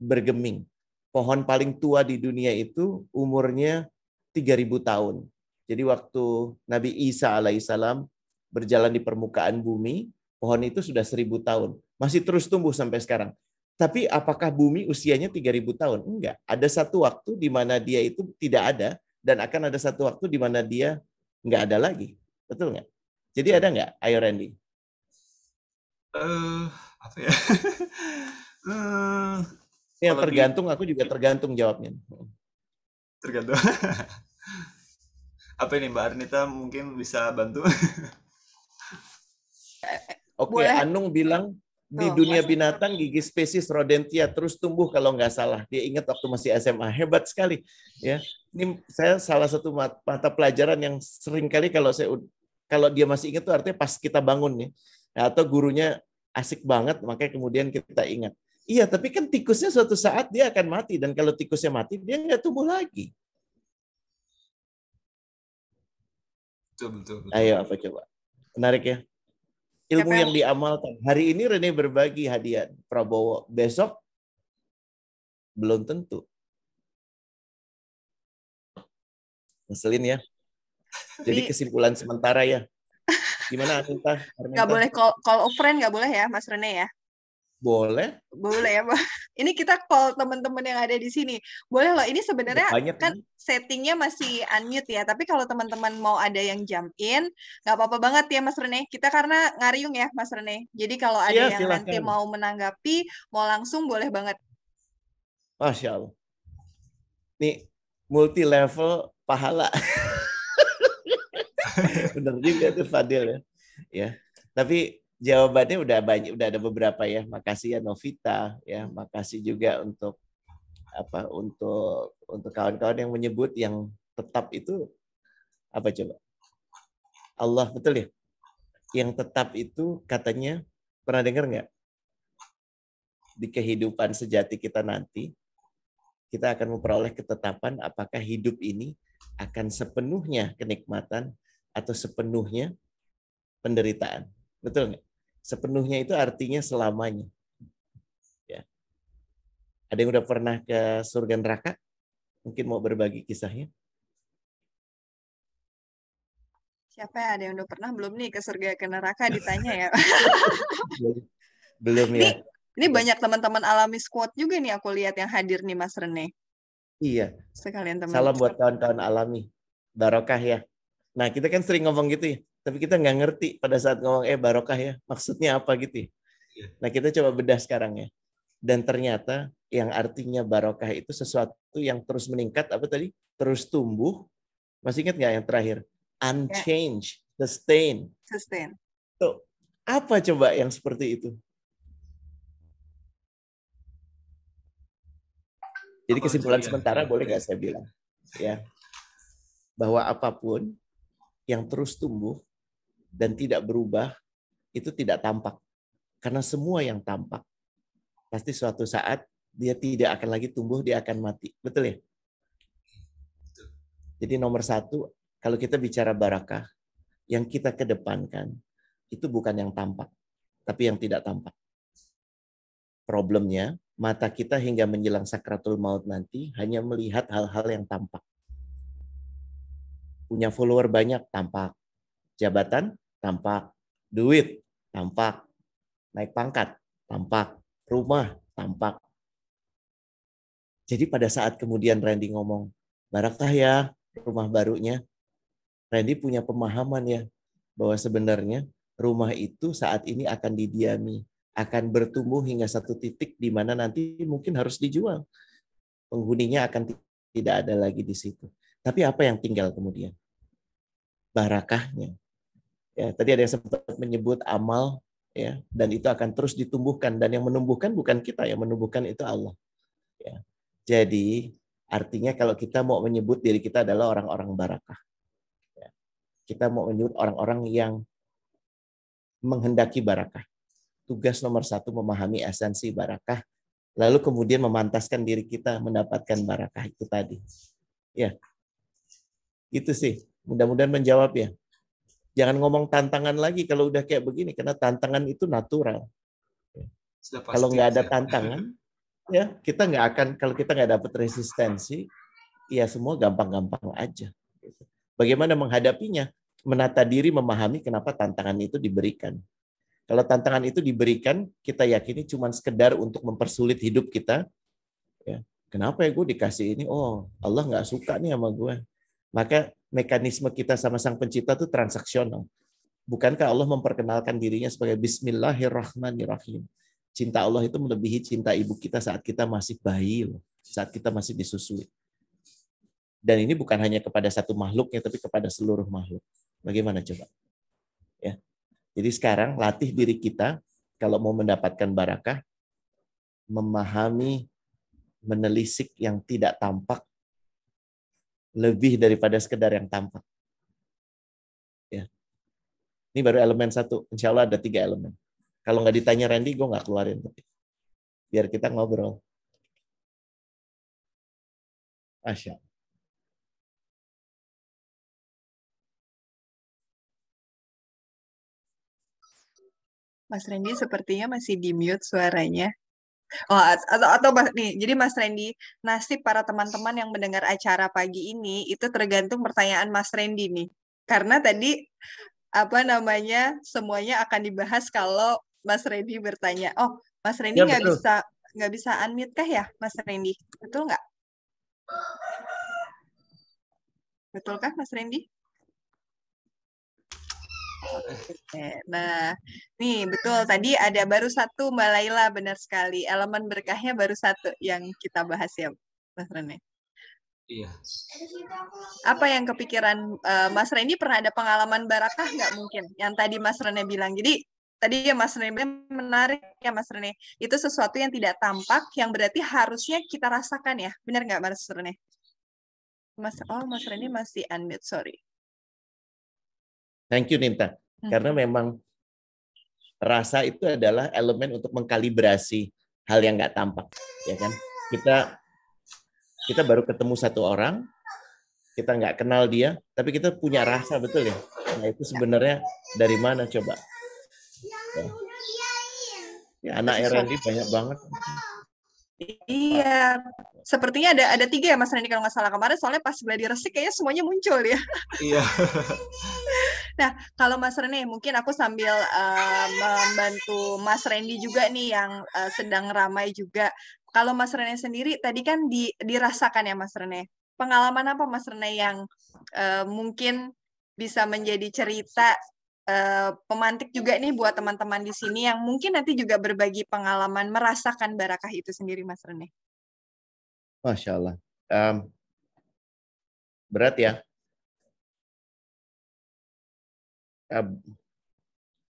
bergeming. Pohon paling tua di dunia itu umurnya 3.000 tahun. Jadi waktu Nabi Isa alaihissalam berjalan di permukaan bumi, pohon itu sudah 1.000 tahun. Masih terus tumbuh sampai sekarang. Tapi apakah bumi usianya 3.000 tahun? Enggak. Ada satu waktu di mana dia itu tidak ada, dan akan ada satu waktu di mana dia nggak ada lagi. Betul nggak? Jadi ada nggak? Ayo Randy. Apa ya? Ya Kalau tergantung, aku juga tergantung jawabnya. tergantung. Apa ini Mbak Arnita mungkin bisa bantu? Oke, Boleh. Anung bilang di Tuh, dunia Mas. binatang gigi spesies rodentia terus tumbuh kalau nggak salah. Dia ingat waktu masih SMA. Hebat sekali. Ya, ini saya salah satu mata pelajaran yang sering kali kalau dia masih ingat tuh artinya pas kita bangun nih. Atau gurunya asik banget, makanya kemudian kita ingat. Iya, tapi kan tikusnya suatu saat dia akan mati, dan kalau tikusnya mati dia nggak tumbuh lagi. Betul. Ayo apa coba? Menarik ya. Ilmu Siapa yang diamalkan. Hari ini Rene berbagi hadiah Prabowo. Besok belum tentu. Ngeselin ya. Jadi Ini kesimpulan sementara ya. Gimana Anita? nggak boleh call a friend, nggak boleh ya, Mas Rene ya? Boleh. Boleh ya, Pak. Ini kita call teman-teman yang ada di sini. Boleh loh. Ini sebenarnya Banyak kan settingnya masih unmute ya. Tapi kalau teman-teman mau ada yang jump in, nggak apa-apa banget ya, Mas Rene. Kita karena ngariung ya, Mas Rene. Jadi kalau ada Iya, yang nanti silakan. mau menanggapi, mau langsung boleh banget. Masya Allah. Nih multi level pahala. Benar juga tuh Fadil ya. Ya. Tapi jawabannya udah banyak, udah ada beberapa ya. Makasih ya Novita ya. Makasih juga untuk untuk kawan-kawan yang menyebut yang tetap itu apa coba? Allah, betul ya? Yang tetap itu katanya, pernah dengar nggak? Di kehidupan sejati kita nanti, kita akan memperoleh ketetapan apakah hidup ini akan sepenuhnya kenikmatan atau sepenuhnya penderitaan. Betul nggak? Sepenuhnya itu artinya selamanya. Ya. Ada yang udah pernah ke surga neraka? Mungkin mau berbagi kisahnya? Siapa ya? Ada yang udah pernah belum nih ke surga ke neraka ditanya ya? Belum ya? Ini banyak teman-teman alami squad juga nih aku lihat yang hadir nih, Mas Rene. Iya. Sekalian teman. Salam buat kawan-kawan alami. Barokah ya. Nah, kita kan sering ngomong gitu ya. Tapi kita nggak ngerti pada saat ngomong barokah ya. Maksudnya apa gitu ya. Nah, kita coba bedah sekarang ya. Dan ternyata yang artinya barokah itu sesuatu yang terus meningkat, apa tadi? Terus tumbuh. Masih ingat nggak yang terakhir? Unchanged, sustain. Tuh, apa coba yang seperti itu? Jadi kesimpulan sementara boleh nggak saya bilang? Ya, bahwa apapun yang terus tumbuh dan tidak berubah itu tidak tampak. Karena semua yang tampak pasti suatu saat dia tidak akan lagi tumbuh, dia akan mati. Betul ya? Jadi nomor satu, kalau kita bicara barakah, yang kita kedepankan itu bukan yang tampak, tapi yang tidak tampak. Problemnya, mata kita hingga menjelang sakratul maut nanti hanya melihat hal-hal yang tampak. Punya follower banyak, tampak. Jabatan, tampak. Duit, tampak. Naik pangkat, tampak. Rumah, tampak. Jadi pada saat kemudian Randy ngomong, barakah ya rumah barunya, Randy punya pemahaman ya, bahwa sebenarnya rumah itu saat ini akan didiami, akan bertumbuh hingga satu titik di mana nanti mungkin harus dijual. Penghuninya akan tidak ada lagi di situ. Tapi apa yang tinggal kemudian? Barakahnya. Ya, tadi ada yang sempat menyebut amal, ya, dan itu akan terus ditumbuhkan, dan yang menumbuhkan bukan kita, yang menumbuhkan itu Allah. Ya. Jadi artinya kalau kita mau menyebut diri kita adalah orang-orang barakah, ya, kita mau menyebut orang-orang yang menghendaki barakah. Tugas nomor satu memahami esensi barakah, lalu kemudian memantaskan diri kita mendapatkan barakah itu tadi. Ya, itu sih. Mudah-mudahan menjawab ya. Jangan ngomong tantangan lagi kalau udah kayak begini, karena tantangan itu natural. Kalau nggak ada tantangan, ya kita nggak akan. Kalau kita nggak dapat resistensi, ya semua gampang-gampang aja. Bagaimana menghadapinya? Menata diri, memahami kenapa tantangan itu diberikan. Kalau tantangan itu diberikan, kita yakini cuma sekedar untuk mempersulit hidup kita. Ya. Kenapa ya gue dikasih ini? Oh, Allah nggak suka nih sama gue. Maka mekanisme kita sama Sang Pencipta itu transaksional. Bukankah Allah memperkenalkan dirinya sebagai Bismillahirrahmanirrahim? Cinta Allah itu melebihi cinta ibu kita saat kita masih bayi, saat kita masih disusui. Dan ini bukan hanya kepada satu makhluknya, tapi kepada seluruh makhluk. Bagaimana coba? Ya. Jadi sekarang latih diri kita, kalau mau mendapatkan barakah, memahami, menelisik yang tidak tampak, lebih daripada sekedar yang tampak. Ya. Ini baru elemen 1. Insya Allah ada 3 elemen. Kalau nggak ditanya Randy, gue nggak keluarin. Biar kita ngobrol. Asya. Mas Randy sepertinya masih di mute suaranya. Oh, atau nih, jadi Mas Randy, nasib para teman-teman yang mendengar acara pagi ini itu tergantung pertanyaan Mas Randy nih. Karena tadi semuanya akan dibahas kalau Mas Randy bertanya. Oh, Mas Randy Ya, nggak bisa unmute kah ya, Mas Randy? Betul nggak? Betulkah Mas Randy? Nah, nih betul tadi ada baru 1 Mbak Laila, benar sekali. Elemen berkahnya baru 1 yang kita bahas ya, Mas Rene. Iya. Apa yang kepikiran Mas Rene, pernah ada pengalaman barakah nggak mungkin? Yang tadi Mas Rene bilang. Jadi tadi ya Mas Rene menarik ya Mas Rene. Itu sesuatu yang tidak tampak, yang berarti harusnya kita rasakan ya. Benar nggak Mas Rene? Mas Rene masih unmute, sorry. Thank you Ninta. Karena memang rasa itu adalah elemen untuk mengkalibrasi hal yang nggak tampak, ya kan? Kita baru ketemu satu orang, kita nggak kenal dia, tapi kita punya rasa, betul ya? Nah itu sebenarnya dari mana coba? Ya, anak Randy banyak banget. Iya, sepertinya ada 3 ya Mas Randy kalau nggak salah kemarin, soalnya pas gladi resik kayaknya semuanya muncul ya. Iya. Nah, kalau Mas Rene, mungkin aku sambil membantu Mas Randy juga nih yang sedang ramai juga. Kalau Mas Rene sendiri tadi kan dirasakan ya Mas Rene. Pengalaman apa Mas Rene yang mungkin bisa menjadi cerita pemantik juga nih buat teman-teman di sini yang mungkin nanti juga berbagi pengalaman merasakan barakah itu sendiri, Mas Rene. Masya Allah. Berat ya.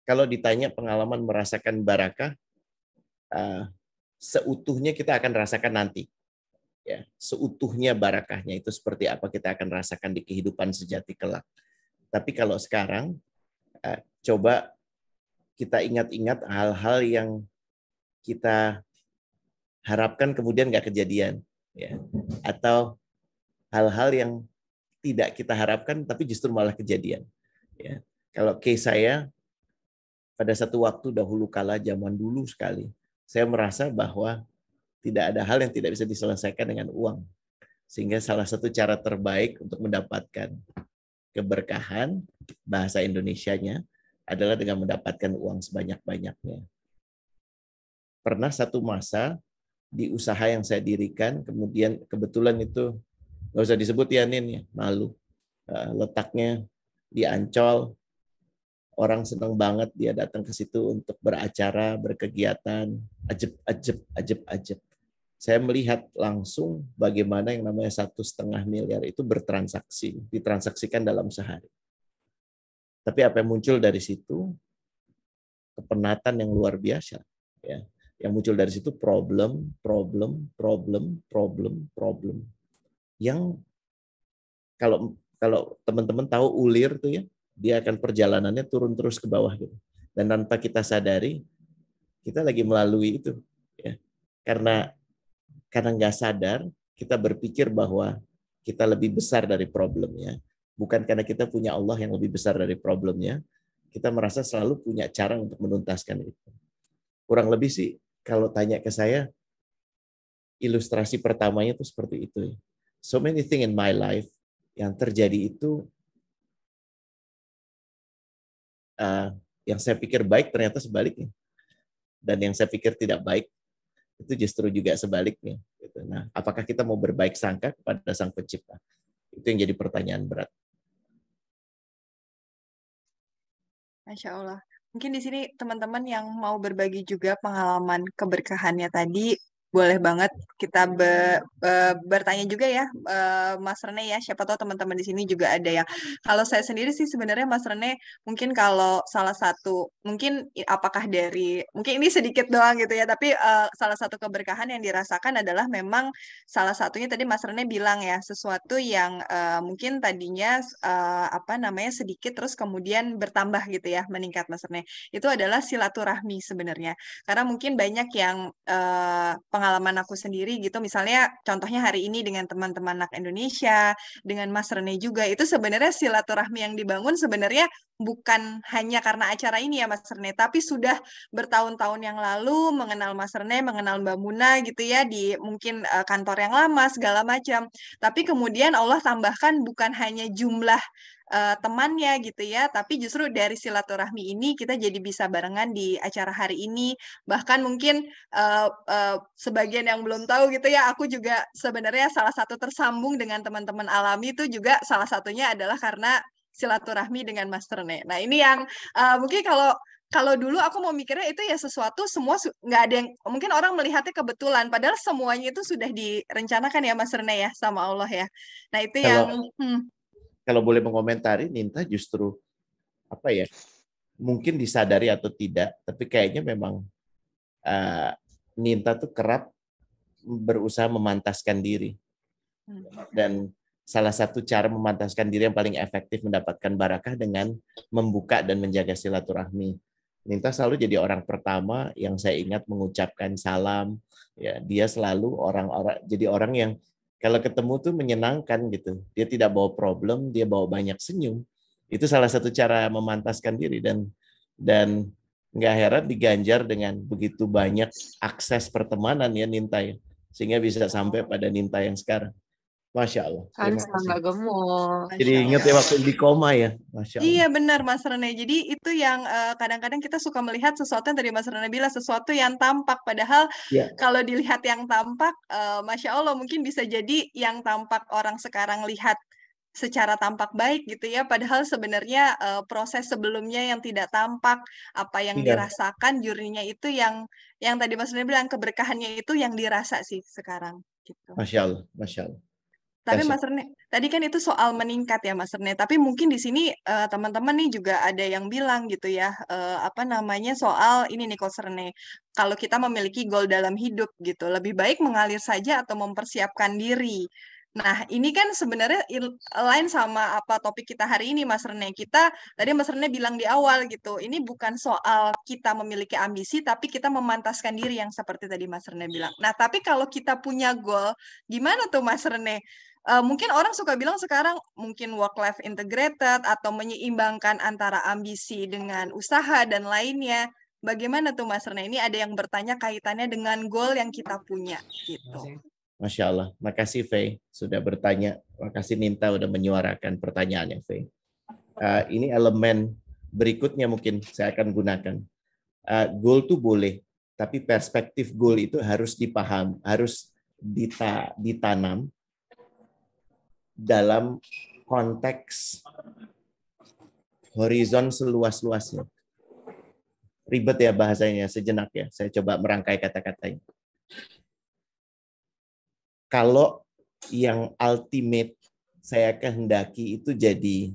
Kalau ditanya pengalaman merasakan barakah, seutuhnya kita akan rasakan nanti. Ya, seutuhnya barakahnya itu seperti apa kita akan rasakan di kehidupan sejati kelak. Tapi kalau sekarang, coba kita ingat-ingat hal-hal yang kita harapkan kemudian nggak kejadian, ya, atau hal-hal yang tidak kita harapkan tapi justru malah kejadian. Ya. Kalau case saya pada satu waktu dahulu kala zaman dulu sekali, saya merasa bahwa tidak ada hal yang tidak bisa diselesaikan dengan uang, sehingga salah satu cara terbaik untuk mendapatkan keberkahan bahasa Indonesianya adalah dengan mendapatkan uang sebanyak-banyaknya. Pernah satu masa di usaha yang saya dirikan, kemudian kebetulan itu nggak usah disebut ya Nin, ya, malu. Letaknya di Ancol, orang senang banget dia datang ke situ untuk beracara, berkegiatan, ajeb. Saya melihat langsung bagaimana yang namanya 1,5 miliar itu bertransaksi, ditransaksikan dalam sehari. Tapi apa yang muncul dari situ? Kepenatan yang luar biasa. Ya. Yang muncul dari situ problem. Yang kalau teman-teman tahu ulir tuh ya, dia akan perjalanannya turun terus ke bawah gitu. Dan tanpa kita sadari, kita lagi melalui itu. Ya. Karena nggak sadar, kita berpikir bahwa kita lebih besar dari problemnya. Bukan karena kita punya Allah yang lebih besar dari problemnya, kita merasa selalu punya cara untuk menuntaskan itu. Kurang lebih sih, kalau tanya ke saya, ilustrasi pertamanya itu seperti itu. So many things in my life yang terjadi itu yang saya pikir baik ternyata sebaliknya. Dan yang saya pikir tidak baik itu justru juga sebaliknya. Gitu. Nah, apakah kita mau berbaik sangka kepada Sang Pencipta? Itu yang jadi pertanyaan berat. Masya Allah. Mungkin di sini teman-teman yang mau berbagi juga pengalaman keberkahannya tadi, boleh banget kita bertanya juga ya, Mas Rene ya. Siapa tahu teman-teman di sini juga ada yang. Kalau saya sendiri sih sebenarnya Mas Rene, mungkin kalau salah satu, mungkin apakah dari, mungkin ini sedikit doang gitu ya, tapi salah satu keberkahan yang dirasakan adalah memang salah satunya tadi Mas Rene bilang ya, sesuatu yang mungkin tadinya apa namanya sedikit terus kemudian bertambah gitu ya, meningkat Mas Rene. Itu adalah silaturahmi sebenarnya. Karena mungkin banyak yang pengalaman aku sendiri gitu, misalnya contohnya hari ini dengan teman-teman anak Indonesia, dengan Mas Rene juga, itu sebenarnya silaturahmi yang dibangun sebenarnya bukan hanya karena acara ini ya Mas Rene, tapi sudah bertahun-tahun yang lalu mengenal Mas Rene, mengenal Mbak Muna gitu ya, di mungkin kantor yang lama, segala macam. Tapi kemudian Allah tambahkan bukan hanya jumlah temannya gitu ya, tapi justru dari silaturahmi ini kita jadi bisa barengan di acara hari ini. Bahkan mungkin sebagian yang belum tahu gitu ya, aku juga sebenarnya salah satu tersambung dengan teman-teman Alami itu juga salah satunya adalah karena silaturahmi dengan Mas Rene. Nah ini yang mungkin kalau dulu aku mau mikirnya itu ya sesuatu semua nggak ada yang, mungkin orang melihatnya kebetulan, padahal semuanya itu sudah direncanakan ya Mas Rene ya sama Allah ya. Nah itu yang Kalau boleh mengomentari, Ninta justru apa ya? Mungkin disadari atau tidak, tapi kayaknya memang Ninta tuh kerap berusaha memantaskan diri. Dan salah satu cara memantaskan diri yang paling efektif mendapatkan barakah dengan membuka dan menjaga silaturahmi. Ninta selalu jadi orang pertama yang saya ingat mengucapkan salam. Ya, dia selalu jadi orang yang kalau ketemu tuh menyenangkan gitu. Dia tidak bawa problem, dia bawa banyak senyum. Itu salah satu cara memantaskan diri dan nggak heran diganjar dengan begitu banyak akses pertemanan ya Ninta ya. Sehingga bisa sampai pada Ninta yang sekarang. Masya Allah. Kan Terima kasih. nggak gemuk. Jadi ingat ya waktu di koma ya. Masya Allah. Iya benar Mas Rene. Jadi itu yang kadang-kadang kita suka melihat sesuatu yang tadi Mas Rene bilang, sesuatu yang tampak. Padahal kalau dilihat yang tampak, Masya Allah mungkin bisa jadi yang tampak orang sekarang lihat secara tampak baik gitu ya. Padahal sebenarnya proses sebelumnya yang tidak tampak, apa yang dirasakan, jurninya itu yang tadi Mas Rene bilang, keberkahannya itu yang dirasa sih sekarang. Gitu. Masya Allah, Masya Allah. Tapi Mas Rene, tadi kan itu soal meningkat ya Mas Rene. Tapi mungkin di sini teman-teman nih juga ada yang bilang gitu ya, apa namanya soal ini nih Coach Rene. Kalau kita memiliki goal dalam hidup gitu, lebih baik mengalir saja atau mempersiapkan diri. Nah, ini kan sebenarnya lain sama apa topik kita hari ini Mas Rene. Tadi Mas Rene bilang di awal gitu, ini bukan soal kita memiliki ambisi, tapi kita memantaskan diri yang seperti tadi Mas Rene bilang. Nah, tapi kalau kita punya goal, gimana tuh Mas Rene? Mungkin orang suka bilang sekarang mungkin work-life integrated atau menyeimbangkan antara ambisi dengan usaha dan lainnya. Bagaimana tuh Mas Rene? Ini ada yang bertanya kaitannya dengan goal yang kita punya gitu. Masya Allah. Makasih Faye sudah bertanya. Makasih Ninta udah menyuarakan pertanyaannya Faye. Ini elemen berikutnya mungkin saya akan gunakan. Goal tuh boleh, tapi perspektif goal itu harus dipaham, harus ditanam dalam konteks horizon seluas-luasnya. Ribet ya bahasanya, sejenak ya. Saya coba merangkai kata-katanya. Kalau yang ultimate saya kehendaki itu jadi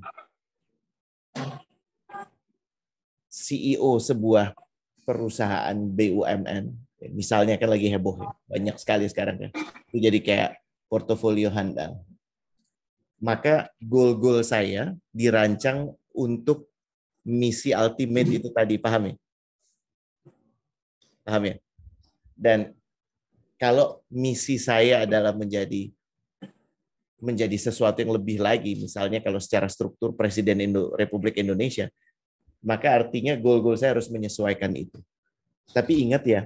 CEO sebuah perusahaan BUMN. Misalnya kan lagi heboh ya. Banyak sekali sekarang kan. Itu jadi kayak portofolio handal. Maka goal-goal saya dirancang untuk misi ultimate itu tadi, paham ya? Paham ya? Dan kalau misi saya adalah menjadi sesuatu yang lebih lagi, misalnya kalau secara struktur Presiden Republik Indonesia, maka artinya goal-goal saya harus menyesuaikan itu. Tapi ingat ya,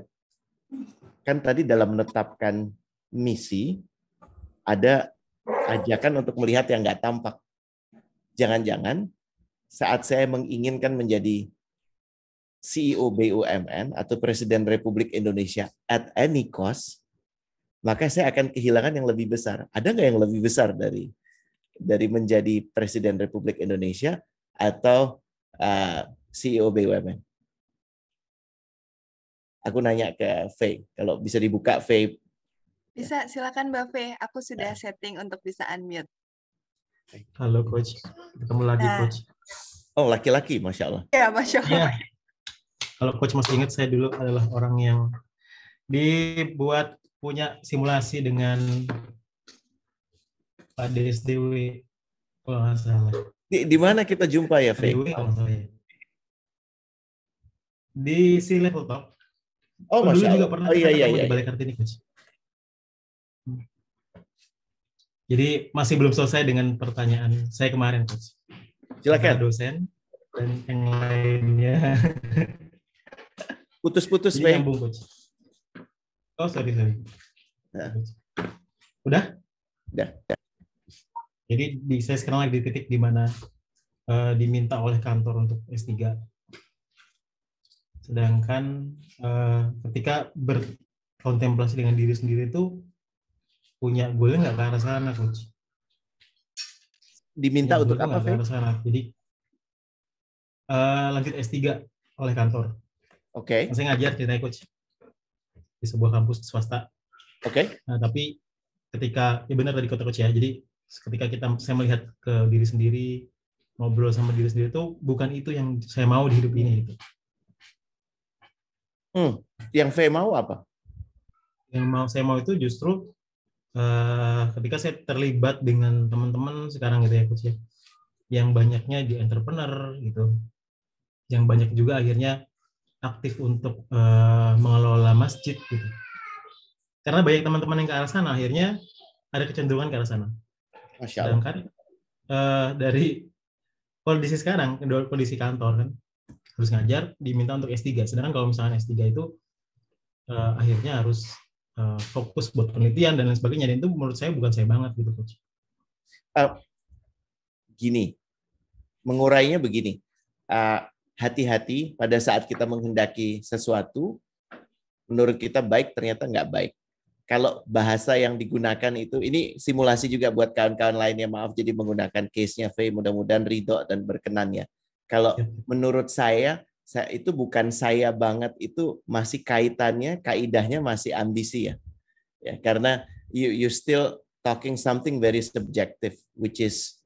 kan tadi dalam menetapkan misi, ada ajakan untuk melihat yang nggak tampak. Jangan-jangan saat saya menginginkan menjadi CEO BUMN atau Presiden Republik Indonesia at any cost, maka saya akan kehilangan yang lebih besar. Ada nggak yang lebih besar dari menjadi Presiden Republik Indonesia atau CEO BUMN? Aku nanya ke Faye, kalau bisa dibuka Faye. Bisa, silakan Mbak Fe. Aku sudah setting untuk bisa unmute. Halo Coach, ketemu lagi Nah. Coach. Oh, laki-laki, Masya Allah. Ya, Masya Allah. Iya. Kalau Coach masih ingat, saya dulu adalah orang yang dibuat punya simulasi dengan Pak DSDW. Kalau nggak salah. Di mana kita jumpa ya, Faye? DSDW, kalau nggak salah ya. Di C-Level Talk. Oh, dulu Masya juga Allah. pernah Oh, kita iya. ketemu di Balik Kartini, Coach. Jadi masih belum selesai dengan pertanyaan saya kemarin, Coach. Silakan. Para dosen dan yang lainnya. Putus-putus, Jadi Faye. nyambung, Coach. Oh, sorry. Nah. Udah? Udah. Jadi saya sekarang lagi di titik di mana diminta oleh kantor untuk S3. Sedangkan ketika berkontemplasi dengan diri sendiri itu punya goalnya nggak ke arah sana, Coach. Diminta Ya, untuk goalnya apa, nggak ke Faye? arah sana. Jadi lanjut S3 oleh kantor. Oke. Saya ngajar ceritanya, Coach, di sebuah kampus swasta. Oke. Nah, tapi ketika, ya benar tadi kata Coach ya, jadi ketika saya melihat ke diri sendiri, ngobrol sama diri sendiri itu bukan itu yang saya mau di hidup ini. Gitu. Yang Faye mau apa? Yang saya mau itu justru ketika saya terlibat dengan teman-teman sekarang gitu ya, Coach ya, yang banyaknya di entrepreneur gitu, yang banyak juga akhirnya aktif untuk mengelola masjid gitu. Karena banyak teman-teman yang ke arah sana, akhirnya ada kecenderungan ke arah sana. Masya Allah. Sedangkan dari kondisi sekarang, kondisi kantor kan, harus ngajar, diminta untuk S3. Sedangkan kalau misalnya S3 itu akhirnya harus fokus buat penelitian dan lain sebagainya. Dan itu menurut saya bukan saya banget gitu, Coach. Gini, mengurainya begini. Hati-hati pada saat kita menghendaki sesuatu, menurut kita baik, ternyata nggak baik. Kalau bahasa yang digunakan itu, ini simulasi juga buat kawan-kawan lainnya, maaf jadi menggunakan case-nya Faye, mudah-mudahan ridho dan berkenannya. Kalau menurut saya itu bukan saya banget, itu masih kaitannya, kaidahnya masih ambisi ya. Karena you still talking something very subjective, which is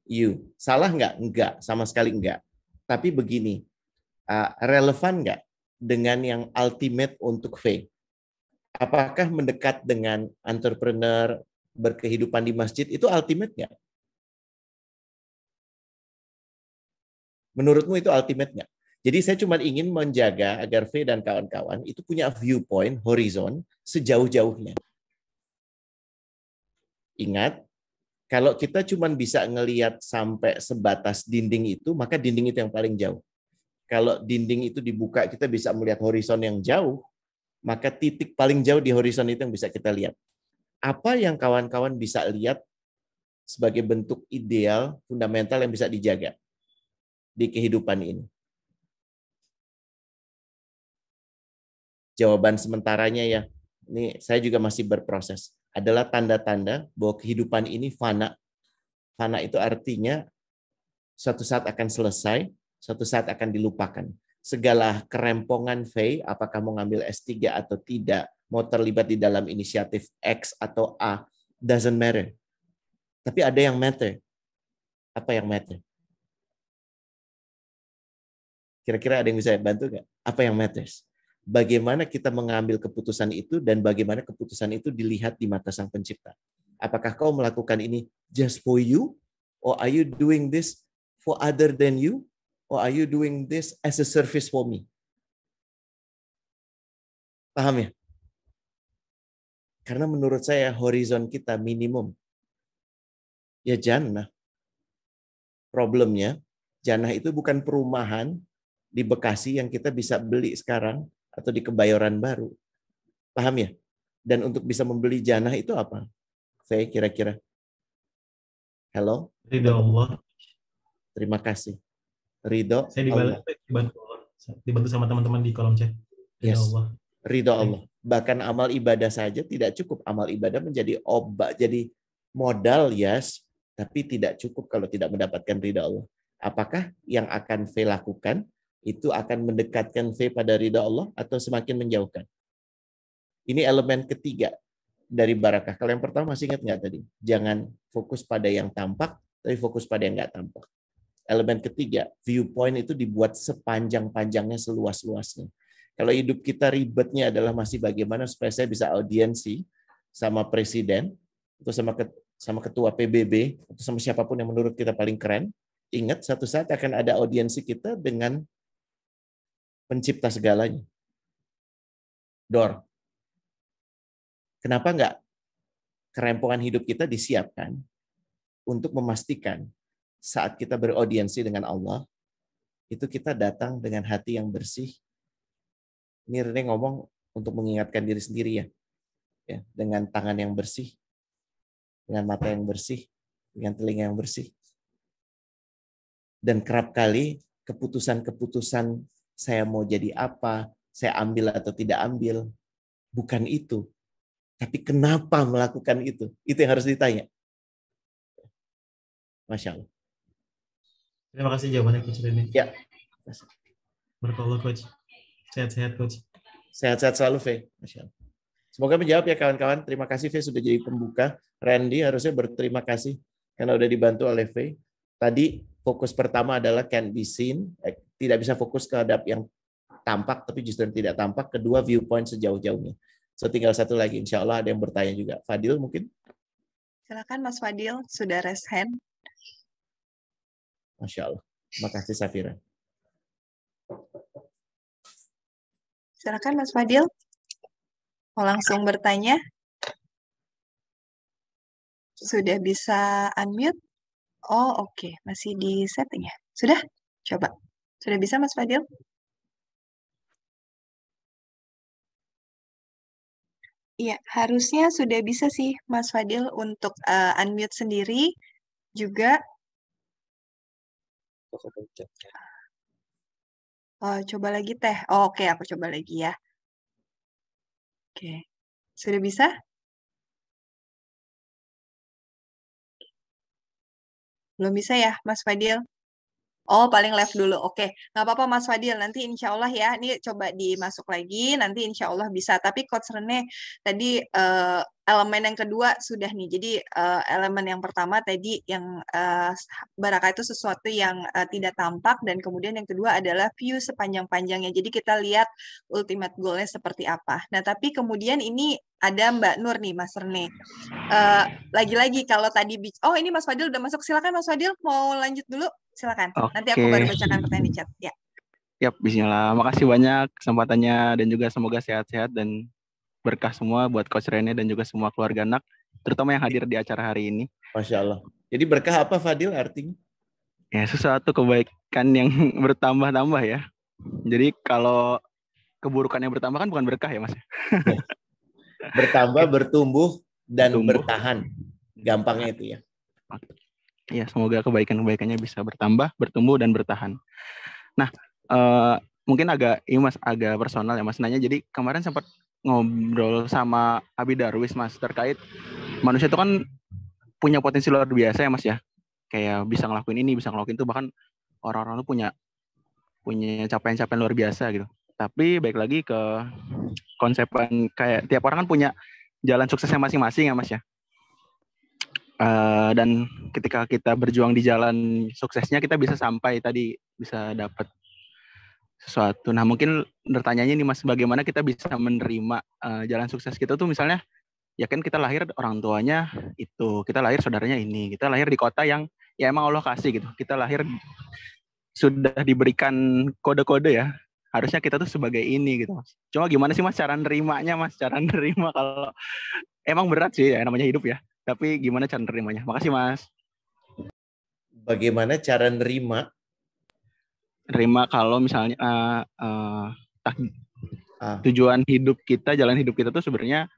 you. Salah nggak? Enggak, sama sekali enggak. Tapi begini, relevan nggak dengan yang ultimate untuk Faye? Apakah mendekat dengan entrepreneur, berkehidupan di masjid, itu ultimate nggak? Menurutmu itu ultimate nggak? Jadi saya cuma ingin menjaga agar Faye dan kawan-kawan itu punya viewpoint, horizon, sejauh-jauhnya. Ingat, kalau kita cuma bisa ngelihat sampai sebatas dinding itu, maka dinding itu yang paling jauh. Kalau dinding itu dibuka, kita bisa melihat horizon yang jauh, maka titik paling jauh di horizon itu yang bisa kita lihat. Apa yang kawan-kawan bisa lihat sebagai bentuk ideal, fundamental yang bisa dijaga di kehidupan ini? Jawaban sementaranya ya, ini saya juga masih berproses, adalah tanda-tanda bahwa kehidupan ini fana. Fana itu artinya suatu saat akan selesai, suatu saat akan dilupakan. Segala kerempongan Faye, apakah mau ngambil S3 atau tidak, mau terlibat di dalam inisiatif X atau A, doesn't matter. Tapi ada yang matter. Apa yang matter? Kira-kira ada yang bisa bantu nggak? Apa yang matters? Bagaimana kita mengambil keputusan itu dan bagaimana keputusan itu dilihat di mata Sang Pencipta. Apakah kau melakukan ini just for you? Or are you doing this for other than you? Or are you doing this as a service for me? Paham ya? Karena menurut saya horizon kita minimum. Ya jannah. Problemnya, jannah itu bukan perumahan di Bekasi yang kita bisa beli sekarang atau di Kebayoran Baru. Paham ya? Dan untuk bisa membeli jannah itu apa? Saya kira-kira. Hello? Ridho Allah. Terima kasih. Ridho Saya Allah. dibantu Allah. dibantu sama teman-teman di kolom chat. Ya Yes. Allah. Ridho Allah. Bahkan amal ibadah saja tidak cukup. Amal ibadah menjadi obat, jadi modal, yes, tapi tidak cukup kalau tidak mendapatkan ridha Allah. Apakah yang akan V lakukan itu akan mendekatkan V pada ridha Allah atau semakin menjauhkan? Ini elemen ketiga dari barakah. Kalau yang pertama masih ingat nggak tadi? Jangan fokus pada yang tampak, tapi fokus pada yang nggak tampak. Elemen ketiga, viewpoint itu dibuat sepanjang-panjangnya, seluas-luasnya. Kalau hidup kita ribetnya adalah masih bagaimana supaya saya bisa audiensi sama presiden, atau sama ketua PBB, atau sama siapapun yang menurut kita paling keren, ingat satu saat akan ada audiensi kita dengan pencipta segalanya. Dor. Kenapa enggak kerempongan hidup kita disiapkan untuk memastikan saat kita beraudiensi dengan Allah, itu kita datang dengan hati yang bersih. Ini Rene ngomong untuk mengingatkan diri sendiri ya, dengan tangan yang bersih, dengan mata yang bersih, dengan telinga yang bersih. Dan kerap kali keputusan-keputusan saya mau jadi apa, saya ambil atau tidak ambil, bukan itu. Tapi kenapa melakukan itu? Itu yang harus ditanya. Masya Allah. Terima kasih jawabannya Coach Rene. Ya. Barakallah Coach. Sehat-sehat Coach. Sehat-sehat selalu, V. Masya Allah. Semoga menjawab ya kawan-kawan. Terima kasih V sudah jadi pembuka. Randy harusnya berterima kasih karena udah dibantu oleh V. Tadi fokus pertama adalah can be seen. Tidak bisa fokus terhadap yang tampak, tapi justru yang tidak tampak. Kedua, viewpoint sejauh-jauhnya. So tinggal satu lagi. Insya Allah ada yang bertanya juga. Fadil mungkin? Silakan Mas Fadil, sudah raise hand. Masya Allah. Terima kasih Safira. Silakan Mas Fadil. Mau langsung bertanya? Sudah bisa unmute? Oh, oke. Masih di setting ya? Sudah? Coba. Sudah bisa Mas Fadil? Iya, harusnya sudah bisa sih Mas Fadil untuk unmute sendiri juga. Oh, coba lagi teh. Oh, oke, aku coba lagi ya. Oke. Sudah bisa? Belum bisa ya, Mas Fadil? Oh, paling left dulu. Oke, nggak apa-apa Mas Fadil. Nanti insya Allah ya, ini coba dimasuk lagi. Nanti insya Allah bisa. Tapi Coach Rene tadi elemen yang kedua sudah nih. Jadi elemen yang pertama tadi yang barakah itu sesuatu yang tidak tampak. Dan kemudian yang kedua adalah view sepanjang-panjangnya. Jadi kita lihat ultimate goal-nya seperti apa. Nah, tapi kemudian ini ada Mbak Nur nih, Mas Rene. Lagi-lagi kalau tadi, oh ini Mas Fadil udah masuk. Silakan Mas Fadil, mau lanjut dulu? Silakan. Nanti aku baru bacakan pertanyaan di chat. Ya. Yap, bismillah. Makasih banyak kesempatannya dan juga semoga sehat-sehat dan berkah semua buat Coach Rene dan juga semua keluarga anak, terutama yang hadir di acara hari ini. Masya Allah. Jadi berkah apa Fadil artinya? Ya, sesuatu kebaikan yang bertambah-tambah ya. Jadi kalau keburukan yang bertambah kan bukan berkah ya Mas? Bertambah, bertumbuh, dan bertahan. Gampangnya itu ya. Ya, semoga kebaikan-kebaikannya bisa bertambah, bertumbuh, dan bertahan. Nah, mungkin agak personal ya Mas nanya. Jadi kemarin sempat ngobrol sama Abi Darwis Mas terkait manusia itu kan punya potensi luar biasa ya Mas ya. Kayak bisa ngelakuin ini, bisa ngelakuin itu, bahkan orang-orang itu punya capaian-capaian luar biasa gitu. Tapi balik lagi ke konsepan kayak tiap orang kan punya jalan suksesnya masing-masing ya Mas ya. Dan ketika kita berjuang di jalan suksesnya, kita bisa sampai tadi, bisa dapat sesuatu. Nah, mungkin bertanyanya nih Mas, bagaimana kita bisa menerima jalan sukses kita tuh misalnya, ya kan kita lahir orang tuanya itu, kita lahir saudaranya ini, kita lahir di kota yang ya emang Allah kasih gitu. Kita lahir sudah diberikan kode-kode ya. Harusnya kita tuh sebagai ini gitu Mas. Cuma gimana sih Mas cara nerimanya Mas? Cara nerima kalau emang berat sih ya namanya hidup ya. Tapi gimana cara nerimanya? Makasih Mas. Bagaimana cara nerima? Nerima kalau misalnya tujuan hidup kita, jalan hidup kita tuh sebenarnya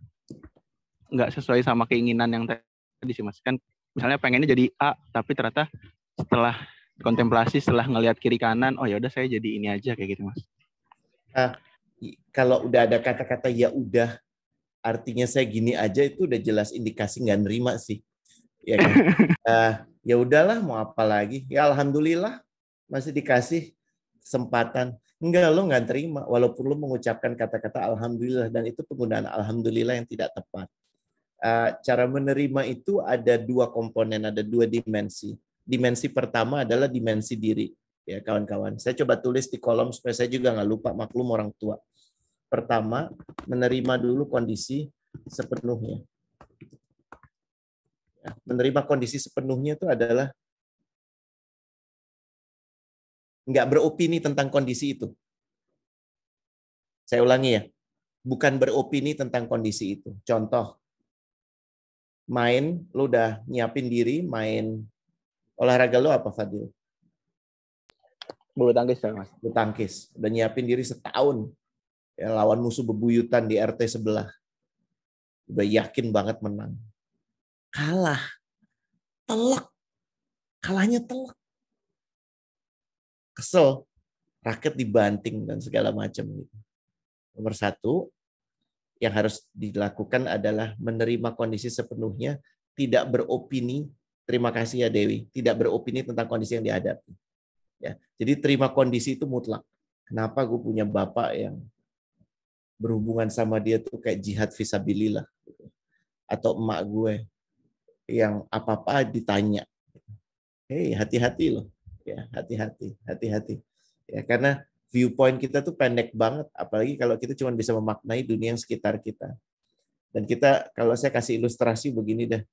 nggak sesuai sama keinginan yang tadi sih Mas. Kan misalnya pengennya jadi A, tapi ternyata setelah kontemplasi setelah ngelihat kiri kanan, oh ya udah saya jadi ini aja kayak gitu, Mas. Kalau udah ada kata-kata ya udah, artinya saya gini aja, itu udah jelas indikasi nggak nerima sih, ya kan? Ya udahlah, mau apa lagi? Ya alhamdulillah masih dikasih kesempatan. Enggak, lo nggak terima, walaupun lo mengucapkan kata-kata alhamdulillah, dan itu penggunaan alhamdulillah yang tidak tepat. Cara menerima itu ada dua komponen, ada dua dimensi. Dimensi pertama adalah dimensi diri, ya kawan-kawan. Saya coba tulis di kolom supaya saya juga nggak lupa, maklum orang tua. Pertama, menerima dulu kondisi sepenuhnya. Ya, menerima kondisi sepenuhnya itu adalah nggak beropini tentang kondisi itu. Saya ulangi ya, bukan beropini tentang kondisi itu. Contoh, main, lu udah nyiapin diri, main olahraga lu apa, Fadil? Bulu tangkis, Mas. Bulu tangkis. Udah nyiapin diri setahun. Ya, lawan musuh bebuyutan di RT sebelah. Udah yakin banget menang. Kalah. Telak. Kalahnya telak. Kesel. Raket dibanting dan segala macam. Nomor satu, yang harus dilakukan adalah menerima kondisi sepenuhnya, tidak beropini. Terima kasih ya Dewi. Tidak beropini tentang kondisi yang dihadapi. Ya, jadi terima kondisi itu mutlak. Kenapa gue punya bapak yang berhubungan sama dia tuh kayak jihad fisabilillah, atau emak gue yang apa-apa ditanya. Hei, hati-hati loh. Ya, hati-hati. Ya, karena viewpoint kita tuh pendek banget, apalagi kalau kita cuma bisa memaknai dunia yang sekitar kita. Dan kita, kalau saya kasih ilustrasi begini deh.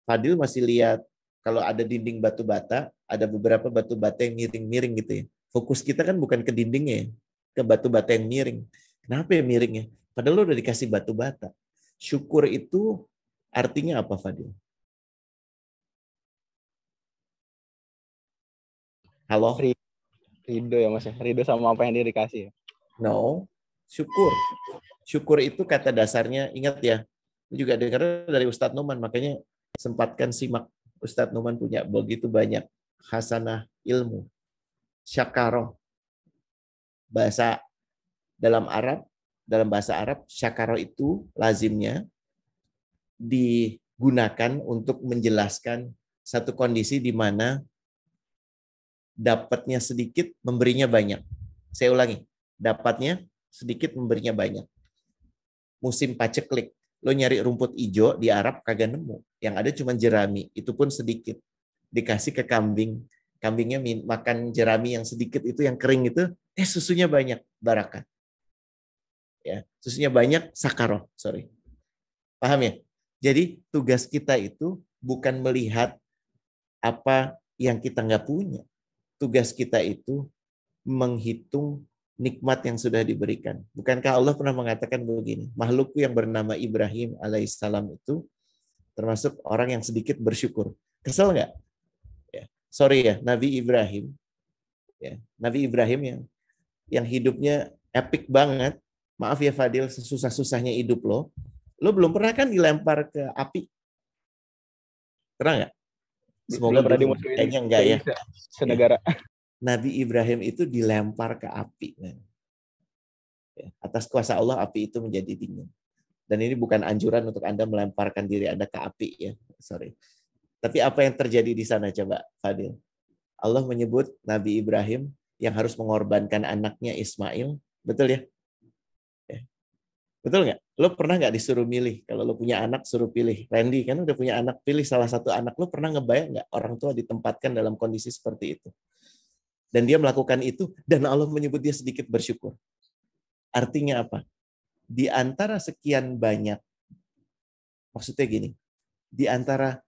Fadil masih lihat kalau ada dinding batu bata, ada beberapa batu bata yang miring-miring gitu ya. Fokus kita kan bukan ke dindingnya, ke batu bata yang miring. Kenapa ya miringnya? Padahal lo udah dikasih batu bata. Syukur itu artinya apa, Fadil? Halo? Ridho ya, Mas. Ridho sama apa yang dia dikasih ya? No, syukur. Syukur itu kata dasarnya, ingat ya, juga dengar dari Ustadz Numan, makanya sempatkan simak. Ustadz Numan punya begitu banyak hasanah ilmu. Syakaroh. Dalam bahasa Arab, syakaroh itu lazimnya digunakan untuk menjelaskan satu kondisi di mana dapatnya sedikit, memberinya banyak. Saya ulangi, dapatnya sedikit, memberinya banyak. Musim paceklik, lo nyari rumput hijau di Arab kagak nemu. Yang ada cuma jerami, itu pun sedikit. Dikasih ke kambing, kambingnya makan jerami yang sedikit itu, yang kering itu, susunya banyak, barakah. Ya, susunya banyak, sakaroh, sorry. Paham ya? Jadi tugas kita itu bukan melihat apa yang kita nggak punya. Tugas kita itu menghitung nikmat yang sudah diberikan. Bukankah Allah pernah mengatakan begini, makhlukku yang bernama Ibrahim alaihissalam itu termasuk orang yang sedikit bersyukur. Kesel nggak? Ya. Sorry ya, Nabi Ibrahim. Ya, Nabi Ibrahim yang hidupnya epic banget. Maaf ya Fadil, sesusah-susahnya hidup lo belum pernah kan dilempar ke api? Pernah nggak? Semoga belum. Kayaknya enggak ya. Senegara. Nabi Ibrahim itu dilempar ke api. Ya, atas kuasa Allah api itu menjadi dingin. Dan ini bukan anjuran untuk Anda melemparkan diri Anda ke api ya. Sorry. Tapi apa yang terjadi di sana coba Fadil? Allah menyebut Nabi Ibrahim yang harus mengorbankan anaknya Ismail. Betul ya? Betul nggak? Lo pernah nggak disuruh milih? Kalau lo punya anak, suruh pilih. Randy kan udah punya anak, pilih salah satu anak. Lo pernah ngebayang nggak orang tua ditempatkan dalam kondisi seperti itu? Dan dia melakukan itu, dan Allah menyebut dia sedikit bersyukur. Artinya apa? Di antara sekian banyak, maksudnya gini, di antara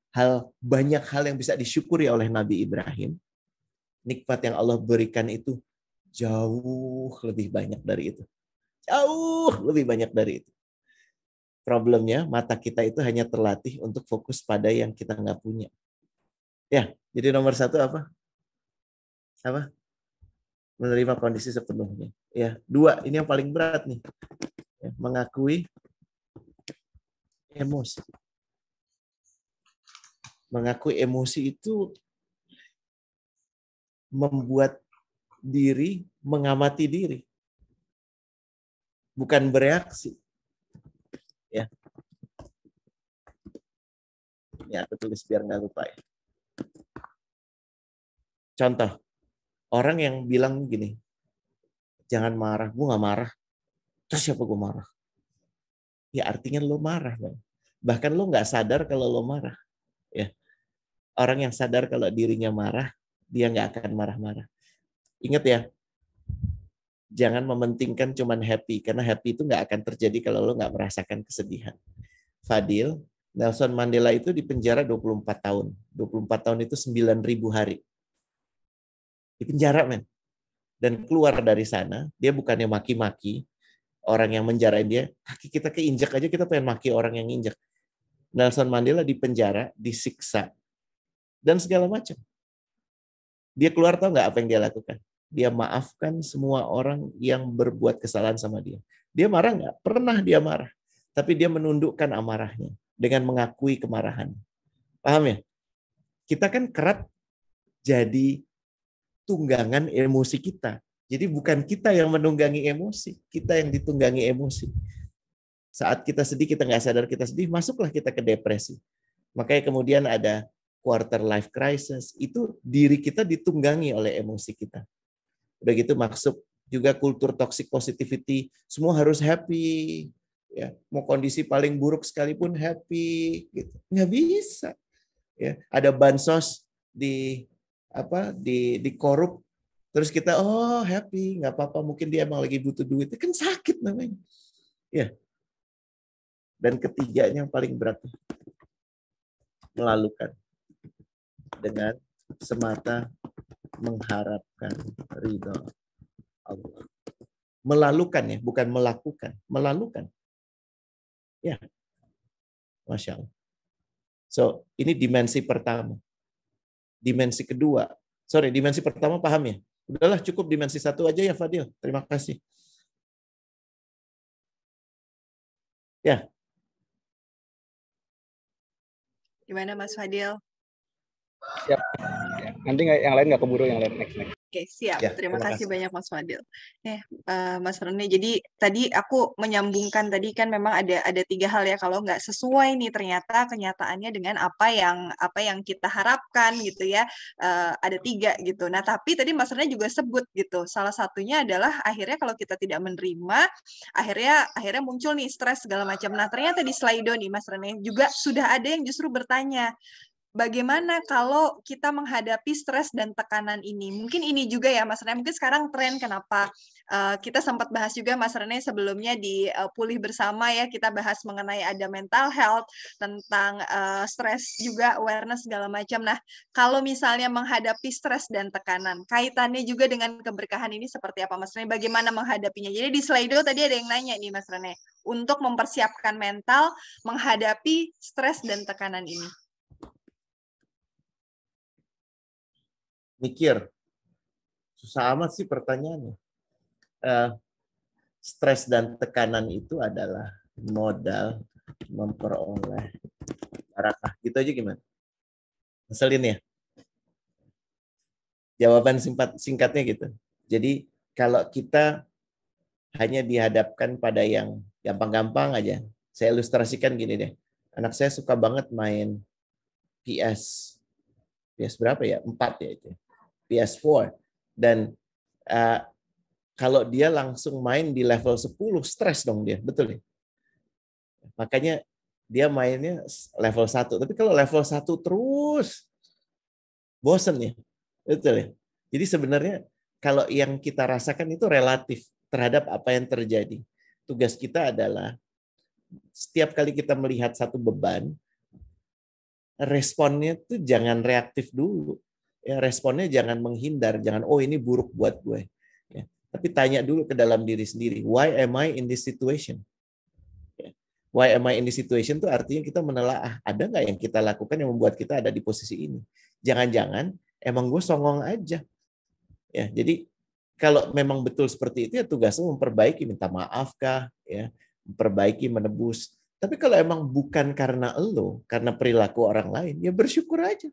banyak hal yang bisa disyukuri oleh Nabi Ibrahim, nikmat yang Allah berikan itu jauh lebih banyak dari itu. Jauh lebih banyak dari itu. Problemnya, mata kita itu hanya terlatih untuk fokus pada yang kita nggak punya. Ya, jadi nomor satu apa? Apa? Menerima kondisi sepenuhnya. Ya, dua, ini yang paling berat nih. Ya, mengakui emosi. Mengakui emosi itu membuat diri mengamati diri, bukan bereaksi. Ya, ini aku tulis biar nggak lupa ya. Contoh, orang yang bilang gini, jangan marah, gue nggak marah. Terus siapa gue marah? Ya artinya lo marah, Bang. Bahkan lo nggak sadar kalau lo marah. Ya, orang yang sadar kalau dirinya marah, dia nggak akan marah-marah. Ingat ya, jangan mementingkan cuman happy, karena happy itu nggak akan terjadi kalau lo nggak merasakan kesedihan. Fadil, Nelson Mandela itu di penjara 24 tahun. 24 tahun itu 9.000 hari. Di penjara, men. Dan keluar dari sana, dia bukannya maki-maki orang yang menjarain dia, kaki kita keinjak aja kita pengen maki orang yang injak. Nelson Mandela di penjara, disiksa, dan segala macam. Dia keluar, tahu nggak apa yang dia lakukan? Dia maafkan semua orang yang berbuat kesalahan sama dia. Dia marah nggak? Pernah dia marah. Tapi dia menundukkan amarahnya dengan mengakui kemarahan. Paham ya? Kita kan kerap jadi tunggangan emosi kita. Jadi bukan kita yang menunggangi emosi, kita yang ditunggangi emosi. Saat kita sedih, kita nggak sadar kita sedih, masuklah kita ke depresi. Makanya kemudian ada quarter life crisis, itu diri kita ditunggangi oleh emosi kita. Udah gitu masuk juga kultur toxic positivity, semua harus happy, ya. Mau kondisi paling buruk sekalipun happy, gitu. Nggak bisa. Ya, ada bansos di korup, terus kita happy, nggak apa-apa, mungkin dia emang lagi butuh duit, itu kan sakit namanya. Ya. Dan ketiganya yang paling berat, melalukan dengan semata mengharapkan ridho Allah. Melalukan ya, bukan melakukan, melalukan. Ya, Masya Allah. So, ini dimensi pertama. Dimensi kedua, dimensi pertama paham ya? Udahlah cukup dimensi satu aja ya Fadil. Terima kasih. Ya. Gimana Mas Fadil? Siap. Nanti yang lain nggak keburu, yang lain next. Oke, siap. Ya, Terima terima kasih kasih. banyak Mas Fadil. Mas Rene, jadi tadi aku menyambungkan tadi kan memang ada 3 hal ya, kalau nggak sesuai nih ternyata kenyataannya dengan apa yang kita harapkan gitu ya, ada 3 gitu. Nah tapi tadi Mas Rene juga sebut gitu, salah satunya adalah akhirnya kalau kita tidak menerima, akhirnya muncul nih stres segala macam. Nah ternyata di Slido nih Mas Rene juga sudah ada yang justru bertanya, bagaimana kalau kita menghadapi stres dan tekanan ini? Mungkin ini juga ya Mas Rene, mungkin sekarang tren kenapa kita sempat bahas juga Mas Rene sebelumnya di Pulih Bersama ya, kita bahas mengenai ada mental health, tentang stres juga, awareness segala macam. Nah, kalau misalnya menghadapi stres dan tekanan, kaitannya juga dengan keberkahan ini seperti apa Mas Rene? Bagaimana menghadapinya? Jadi di Slido tadi ada yang nanya nih Mas Rene, untuk mempersiapkan mental menghadapi stres dan tekanan ini. Mikir. Susah amat sih pertanyaannya. Stres dan tekanan itu adalah modal memperoleh barakah. Gitu aja gimana? Ngeselin ya? Jawaban singkatnya gitu. Jadi kalau kita hanya dihadapkan pada yang gampang-gampang aja, saya ilustrasikan gini deh. Anak saya suka banget main PS berapa ya? 4 ya itu. PS4. Dan kalau dia langsung main di level 10, stres dong dia, betul ya? Makanya dia mainnya level 1. Tapi kalau level 1 terus, bosen ya, betul ya? Jadi sebenarnya kalau yang kita rasakan itu relatif terhadap apa yang terjadi. Tugas kita adalah setiap kali kita melihat satu beban, responnya tuh jangan reaktif dulu. Ya, responnya jangan menghindar, jangan ini buruk buat gue. Ya, tapi tanya dulu ke dalam diri sendiri, why am I in this situation? Ya, why am I in this situation itu artinya kita menelaah, ada nggak yang kita lakukan yang membuat kita ada di posisi ini? Jangan-jangan emang gue songong aja. Ya, jadi kalau memang betul seperti itu ya tugasnya memperbaiki, minta maaf kah, ya, memperbaiki, menebus. Tapi kalau emang bukan karena elo, karena perilaku orang lain, ya bersyukur aja.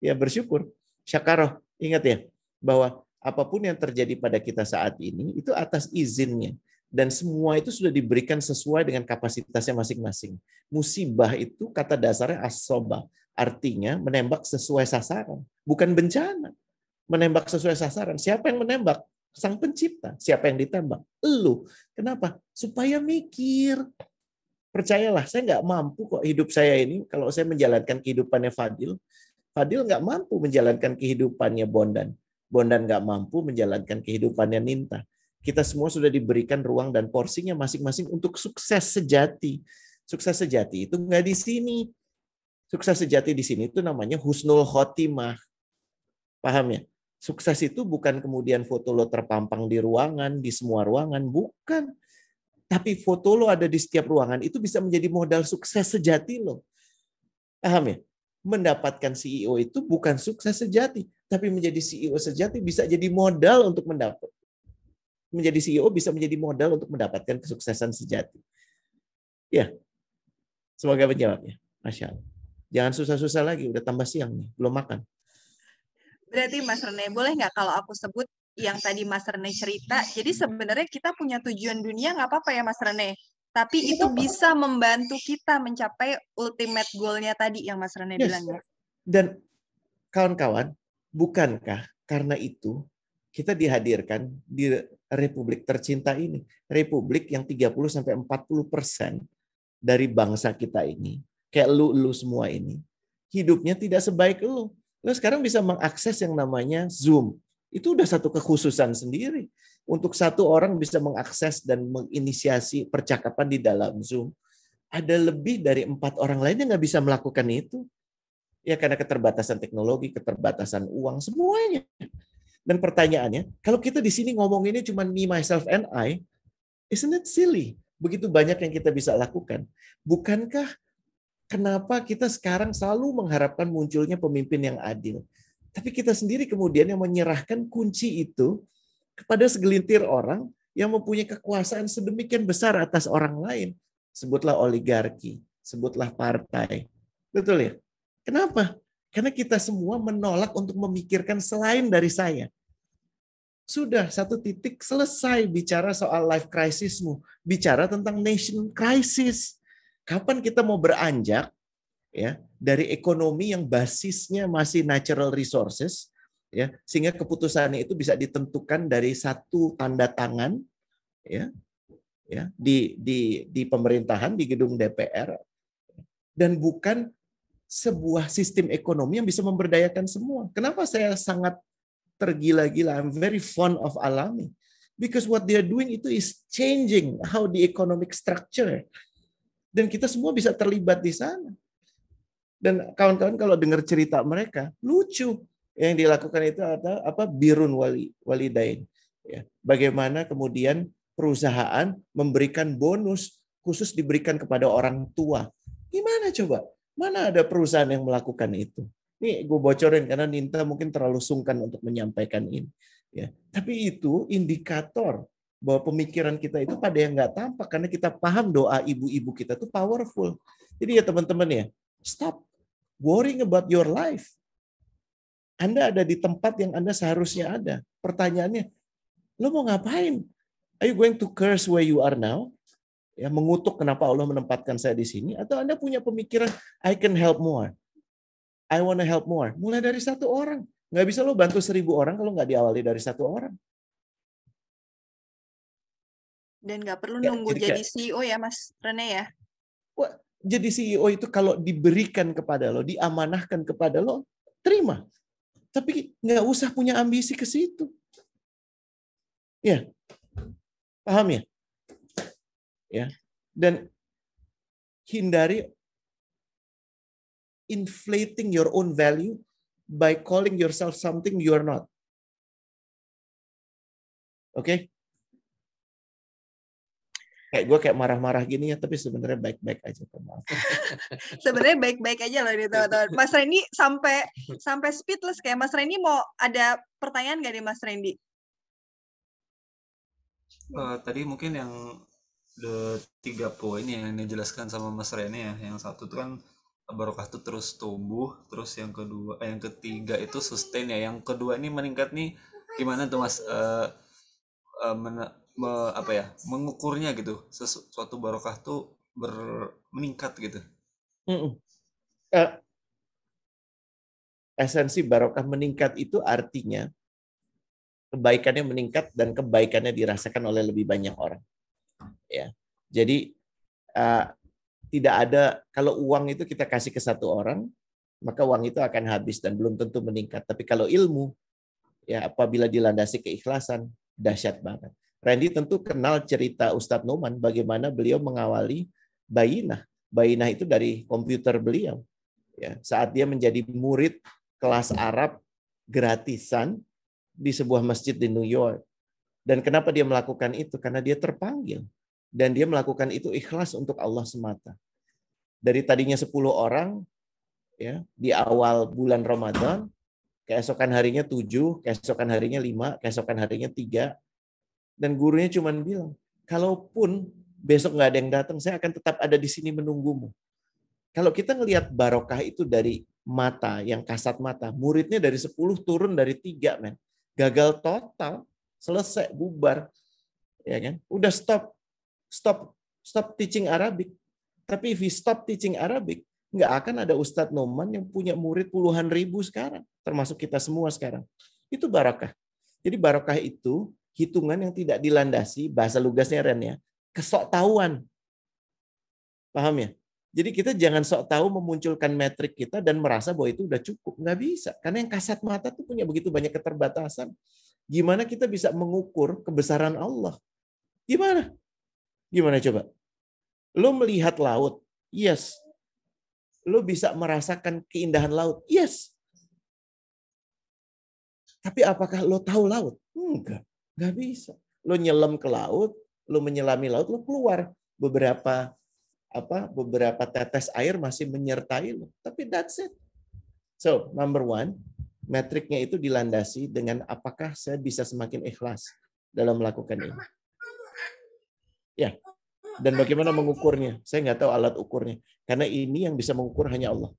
Ya bersyukur. Syakarah. Ingat ya, bahwa apapun yang terjadi pada kita saat ini itu atas izinnya. Dan semua itu sudah diberikan sesuai dengan kapasitasnya masing-masing. Musibah itu kata dasarnya as-soba. Artinya menembak sesuai sasaran. Bukan bencana. Menembak sesuai sasaran. Siapa yang menembak? Sang pencipta. Siapa yang ditembak? Elu. Kenapa? Supaya mikir. Percayalah, saya nggak mampu kok hidup saya ini. Kalau saya menjalankan kehidupannya Fadil, Fadil nggak mampu menjalankan kehidupannya Bondan. Bondan nggak mampu menjalankan kehidupannya Ninta. Kita semua sudah diberikan ruang dan porsinya masing-masing untuk sukses sejati. Sukses sejati itu nggak di sini. Sukses sejati di sini itu namanya husnul khotimah. Paham ya? Sukses itu bukan kemudian foto lo terpampang di ruangan, di semua ruangan. Bukan. Tapi foto lo ada di setiap ruangan itu bisa menjadi modal sukses sejati lo. Paham ya? Mendapatkan CEO itu bukan sukses sejati. Tapi menjadi CEO sejati bisa jadi modal untuk mendapat. Menjadi CEO bisa menjadi modal untuk mendapatkan kesuksesan sejati. Ya, semoga menjawab ya. Masya Allah. Jangan susah-susah lagi, udah tambah siang nih, belum makan. Berarti Mas Rene, boleh nggak kalau aku sebut yang tadi Mas Rene cerita, jadi sebenarnya kita punya tujuan dunia nggak apa-apa ya Mas Rene, tapi itu bisa membantu kita mencapai ultimate goal-nya tadi yang Mas Rene bilang ya. Dan kawan-kawan, bukankah karena itu kita dihadirkan di Republik tercinta ini. Republik yang 30-40% dari bangsa kita ini, kayak lu semua ini, hidupnya tidak sebaik lu. Lu sekarang bisa mengakses yang namanya Zoom. Itu udah satu kekhususan sendiri. Untuk satu orang bisa mengakses dan menginisiasi percakapan di dalam Zoom. Ada lebih dari 4 orang lain yang nggak bisa melakukan itu. Ya karena keterbatasan teknologi, keterbatasan uang, semuanya. Dan pertanyaannya, kalau kita di sini ngomonginnya cuma me, myself, and I, isn't it silly? Begitu banyak yang kita bisa lakukan. Bukankah kenapa kita sekarang selalu mengharapkan munculnya pemimpin yang adil? Tapi kita sendiri kemudian yang menyerahkan kunci itu kepada segelintir orang yang mempunyai kekuasaan sedemikian besar atas orang lain. Sebutlah oligarki, sebutlah partai. Betul ya? Kenapa? Karena kita semua menolak untuk memikirkan selain dari saya. Sudah satu titik selesai bicara soal life crisismu. Bicara tentang nation crisis. Kapan kita mau beranjak ya dari ekonomi yang basisnya masih natural resources ya sehingga keputusannya itu bisa ditentukan dari satu tanda tangan ya di pemerintahan di gedung DPR dan bukan sebuah sistem ekonomi yang bisa memberdayakan semua. Kenapa saya sangat tergila-gila? I'm very fond of Alami. Because what they are doing itu is changing how the economic structure. Dan kita semua bisa terlibat di sana. Dan kawan-kawan kalau dengar cerita mereka, lucu. Yang dilakukan itu ada birrun walidain. Ya. Bagaimana kemudian perusahaan memberikan bonus khusus diberikan kepada orang tua. Gimana coba? Mana ada perusahaan yang melakukan itu? Ini gue bocorin karena Ninta mungkin terlalu sungkan untuk menyampaikan ini. Ya, tapi itu indikator bahwa pemikiran kita itu pada yang nggak tampak karena kita paham doa ibu-ibu kita itu powerful. Jadi ya teman-teman ya, stop worrying about your life. Anda ada di tempat yang Anda seharusnya ada. Pertanyaannya, lo mau ngapain? Are you going to curse where you are now? Ya, mengutuk kenapa Allah menempatkan saya di sini, atau Anda punya pemikiran I can help more, I want to help more. Mulai dari satu orang, nggak bisa lo bantu 1000 orang kalau nggak diawali dari satu orang. Dan nggak perlu nunggu jadi CEO ya Mas Rene ya. Wah, jadi CEO itu kalau diberikan kepada lo, diamanahkan kepada lo, terima. Tapi nggak usah punya ambisi ke situ. Ya, paham ya? Ya, dan hindari inflating your own value by calling yourself something you are not. Oke? Kayak gue kayak marah-marah gini ya, tapi sebenarnya baik-baik aja. Maaf. Sebenarnya baik-baik aja loh nih teman-teman. Mas Randy sampai speechless kayak Mas Randy mau ada pertanyaan nggak nih Mas Randy? Tadi mungkin yang 3 poin yang dijelaskan sama Mas Rene ya. Yang satu itu kan barokah itu terus tumbuh, terus yang ketiga itu sustain ya. Yang kedua ini meningkat nih gimana tuh Mas mengukurnya gitu, suatu barokah tuh meningkat gitu. Eh, Esensi barokah meningkat itu artinya kebaikannya meningkat dan kebaikannya dirasakan oleh lebih banyak orang. Ya, jadi tidak ada, kalau uang itu kita kasih ke satu orang, maka uang itu akan habis dan belum tentu meningkat. Tapi kalau ilmu, ya apabila dilandasi keikhlasan, dahsyat banget. Randy tentu kenal cerita Ustadz Numan, bagaimana beliau mengawali Bayyinah. Bayyinah itu dari komputer beliau. Ya, saat dia menjadi murid kelas Arab gratisan di sebuah masjid di New York. Dan kenapa dia melakukan itu? Karena dia terpanggil. Dan dia melakukan itu ikhlas untuk Allah semata. Dari tadinya 10 orang, ya di awal bulan Ramadan, keesokan harinya 7, keesokan harinya 5, keesokan harinya 3. Dan gurunya cuma bilang, kalaupun besok nggak ada yang datang, saya akan tetap ada di sini menunggumu. Kalau kita ngelihat barokah itu dari mata, yang kasat mata, muridnya dari 10 turun dari 3, men. Gagal total, selesai, bubar. Ya kan? Udah stop teaching Arabic. Tapi if we stop teaching Arabic, nggak akan ada Ustadz Noman yang punya murid puluhan ribu sekarang, termasuk kita semua sekarang. Itu barokah. Jadi barokah itu hitungan yang tidak dilandasi, bahasa lugasnya Ren ya, kesoktahuan. Paham ya? Jadi kita jangan sok tahu memunculkan metrik kita dan merasa bahwa itu udah cukup. Nggak bisa. Karena yang kasat mata tuh punya begitu banyak keterbatasan. Gimana kita bisa mengukur kebesaran Allah? Gimana? Gimana coba? Lo melihat laut? Yes. Lo bisa merasakan keindahan laut? Yes. Tapi apakah lo tahu laut? Enggak. Nggak bisa. Lo nyelam ke laut, lo menyelami laut, lo keluar. Beberapa tetes air masih menyertai lo. Tapi that's it. So, number one, metriknya itu dilandasi dengan apakah saya bisa semakin ikhlas dalam melakukan ini. Ya. Dan bagaimana mengukurnya? Saya nggak tahu alat ukurnya. Karena ini yang bisa mengukur hanya Allah.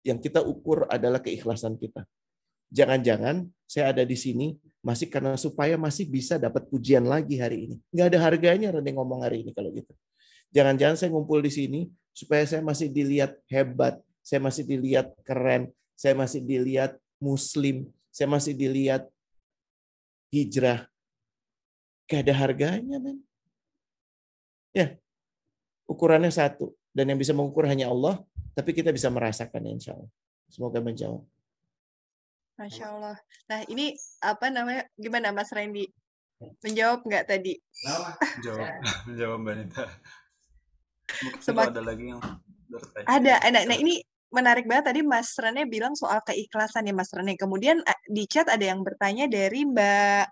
Yang kita ukur adalah keikhlasan kita. Jangan-jangan saya ada di sini masih karena supaya masih bisa dapat pujian lagi hari ini. Nggak ada harganya Rene ngomong hari ini kalau gitu. Jangan-jangan saya ngumpul di sini supaya saya masih dilihat hebat, saya masih dilihat keren, saya masih dilihat muslim, saya masih dilihat hijrah. Gak ada harganya, men. Ya, ukurannya satu. Dan yang bisa mengukur hanya Allah, tapi kita bisa merasakan insya Allah. Semoga menjawab. Masya Allah. Nah ini apa namanya, gimana Mas Randy? Menjawab nggak tadi? Menjawab Mbak Nita. Mungkin kalau ada lagi yang bertanya. Ada. Nah ini menarik banget tadi Mas Rene bilang soal keikhlasan ya Mas Rene. Kemudian di chat ada yang bertanya dari Mbak,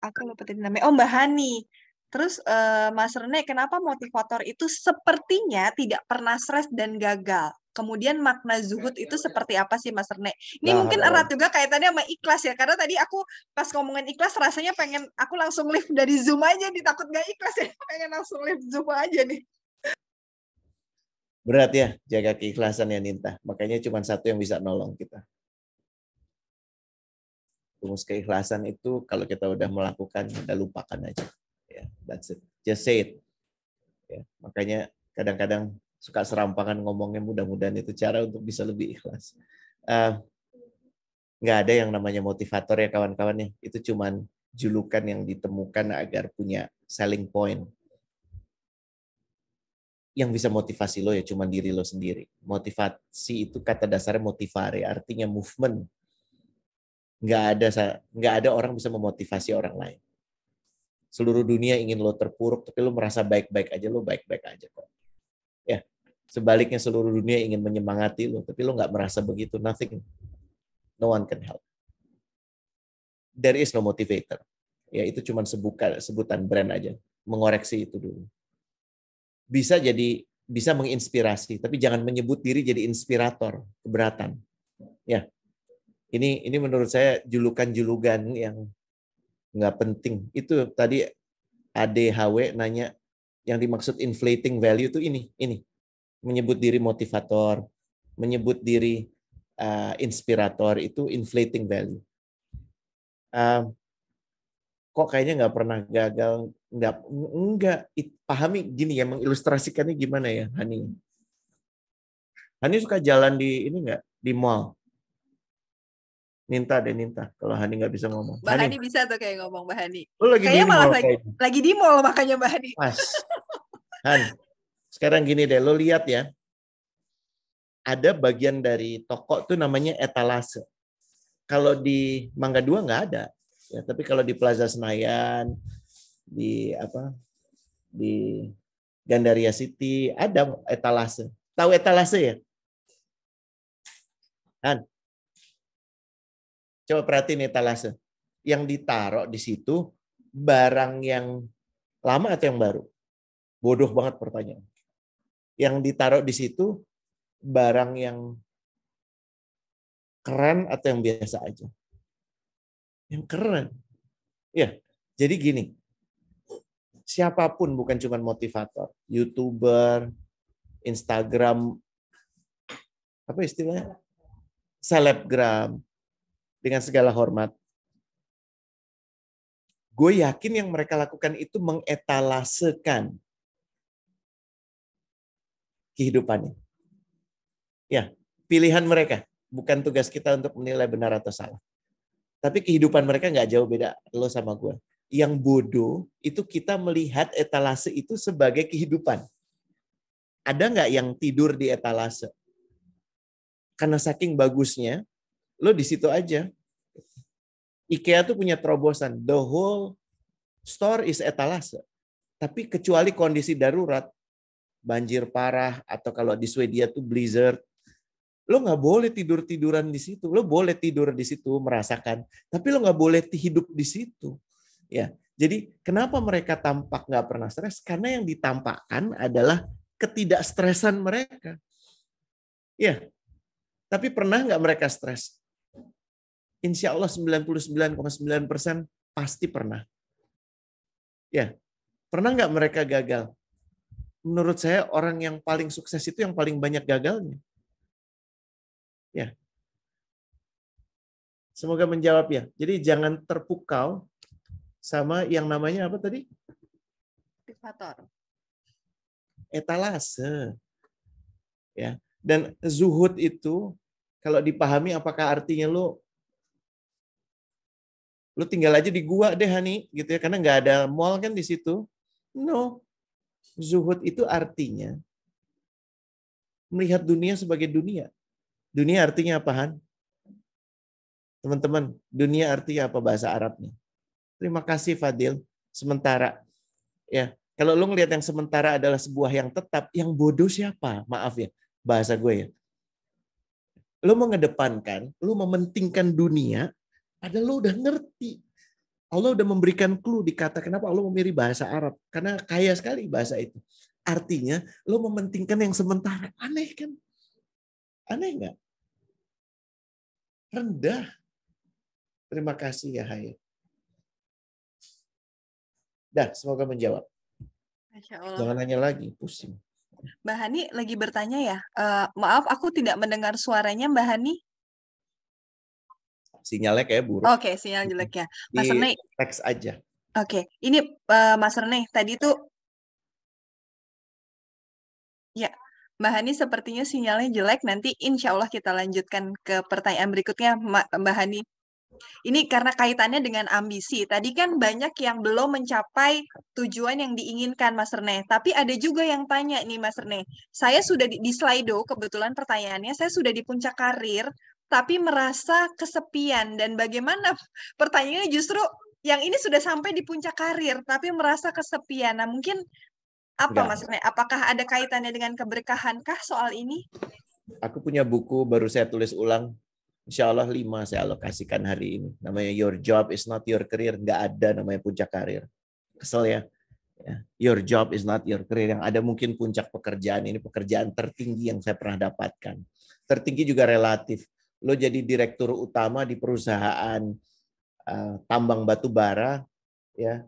aku lupa tadi namanya, Mbak Hani. Terus Mas Rene, kenapa motivator itu sepertinya tidak pernah stres dan gagal? Kemudian makna zuhud itu seperti apa sih Mas Rene? Ini mungkin erat juga kaitannya sama ikhlas ya. Karena tadi aku pas ngomongin ikhlas rasanya pengen aku langsung live dari Zoom aja nih. Takut gak ikhlas ya. Pengen langsung live Zoom aja nih. Berat ya jaga keikhlasan ya Ninta. Makanya cuma satu yang bisa nolong kita. Rumus keikhlasan itu kalau kita udah melakukan, udah lupakan aja. Ya, that's it. Just say it. Ya, makanya kadang-kadang suka serampangan ngomongnya, mudah-mudahan itu cara untuk bisa lebih ikhlas. Nggak ada yang namanya motivator ya kawan-kawannya. Itu cuman julukan yang ditemukan agar punya selling point. Yang bisa motivasi lo ya cuma diri lo sendiri. Motivasi itu kata dasarnya motivare, artinya movement. Nggak ada orang bisa memotivasi orang lain. Seluruh dunia ingin lo terpuruk, tapi lo merasa baik-baik aja, lo baik-baik aja kok. Ya, sebaliknya seluruh dunia ingin menyemangati lo, tapi lo nggak merasa begitu. Nothing, no one can help. There is no motivator. Ya itu cuma sebutan brand aja. Mengoreksi itu dulu. Bisa menginspirasi, tapi jangan menyebut diri jadi inspirator, keberatan. Ya, ini menurut saya julukan yang nggak penting. Itu tadi ADHW nanya yang dimaksud inflating value itu ini menyebut diri motivator, menyebut diri inspirator itu inflating value. Kok kayaknya nggak pernah gagal, enggak. Pahami gini ya, mengilustrasikannya gimana ya, Hani. Hani suka jalan di ini nggak, di mall. Ninta kalau Hani nggak bisa ngomong. Mbak Hani bisa tuh kayak ngomong Mbak Hani. Lu lagi Kayaknya di malah mall kayaknya. lagi di mall makanya Mbak Hani. Pas. Han, sekarang gini deh, lo lihat ya. Ada bagian dari toko tuh namanya etalase. Kalau di Mangga 2 nggak ada. Ya, tapi kalau di Plaza Senayan, di Gandaria City ada etalase. Tahu etalase ya? Han, coba perhatiin etalase. Yang ditaruh di situ barang yang lama atau yang baru? Bodoh banget pertanyaan. Yang ditaruh di situ barang yang keren atau yang biasa aja? Yang keren. Ya, jadi gini. Siapapun, bukan cuma motivator, YouTuber, Instagram, apa istilahnya? Selebgram, dengan segala hormat. Gue yakin yang mereka lakukan itu mengetalasekan kehidupannya. Ya, pilihan mereka. Bukan tugas kita untuk menilai benar atau salah. Tapi kehidupan mereka nggak jauh beda lo sama gue. Yang bodoh itu kita melihat etalase itu sebagai kehidupan. Ada nggak yang tidur di etalase? Karena saking bagusnya, lo di situ aja. IKEA tuh punya terobosan. The whole store is etalase. Tapi kecuali kondisi darurat, banjir parah, atau kalau di Swedia tuh blizzard, lo nggak boleh tidur-tiduran di situ. Lo boleh tidur di situ, merasakan. Tapi lo nggak boleh hidup di situ. Ya, jadi kenapa mereka tampak nggak pernah stres? Karena yang ditampakkan adalah ketidakstresan mereka. Ya, tapi pernah nggak mereka stres? Insya Allah 99,9% pasti pernah. Ya, pernah nggak mereka gagal? Menurut saya orang yang paling sukses itu yang paling banyak gagalnya. Ya, semoga menjawab ya. Jadi jangan terpukau sama yang namanya apa tadi? Motivator. Etalase. Ya. Dan zuhud itu kalau dipahami apakah artinya lu tinggal aja di gua deh Hani gitu ya, karena nggak ada mall kan di situ. No. Zuhud itu artinya melihat dunia sebagai dunia. Dunia artinya apa, Han? Teman-teman, dunia artinya apa bahasa Arabnya? Terima kasih Fadil. Sementara. Ya, kalau lu ngelihat yang sementara adalah sebuah yang tetap, yang bodoh siapa? Maaf ya, bahasa gue ya. Lu mengedepankan, lu mementingkan dunia, padahal lu udah ngerti. Allah udah memberikan clue di kata kenapa Allah memilih bahasa Arab. Karena kaya sekali bahasa itu. Artinya, lu mementingkan yang sementara. Aneh kan? Aneh nggak? Rendah. Terima kasih ya Hayat. Dah, semoga menjawab. Masya Allah. Jangan nanya lagi, pusing. Mbak Hani lagi bertanya ya. Maaf, aku tidak mendengar suaranya Mbak Hani. Sinyalnya kayak buruk. Oke, sinyal jelek ya. Mas Di Rene. teks aja. Oke, ini Mas Rene tadi tuh. Ya, Mbak Hani sepertinya sinyalnya jelek. Nanti insya Allah kita lanjutkan ke pertanyaan berikutnya, Mbak Hani. Ini karena kaitannya dengan ambisi. Tadi kan banyak yang belum mencapai tujuan yang diinginkan, Mas Rene. Tapi ada juga yang tanya nih, Mas Rene. Saya sudah di Slido, kebetulan pertanyaannya, saya sudah di puncak karir, tapi merasa kesepian. Dan bagaimana pertanyaannya justru yang ini sudah sampai di puncak karir, tapi merasa kesepian. Nah, mungkin apa, Mas Rene? Apakah ada kaitannya dengan keberkahankah soal ini? Aku punya buku baru saya tulis ulang. Insya Allah 5 saya alokasikan hari ini. Namanya Your Job is Not Your Career. Nggak ada namanya puncak karir. Kesel ya. Your job is not your career. Yang ada mungkin puncak pekerjaan. Ini pekerjaan tertinggi yang saya pernah dapatkan. Tertinggi juga relatif. Lo jadi direktur utama di perusahaan tambang batu bara, ya,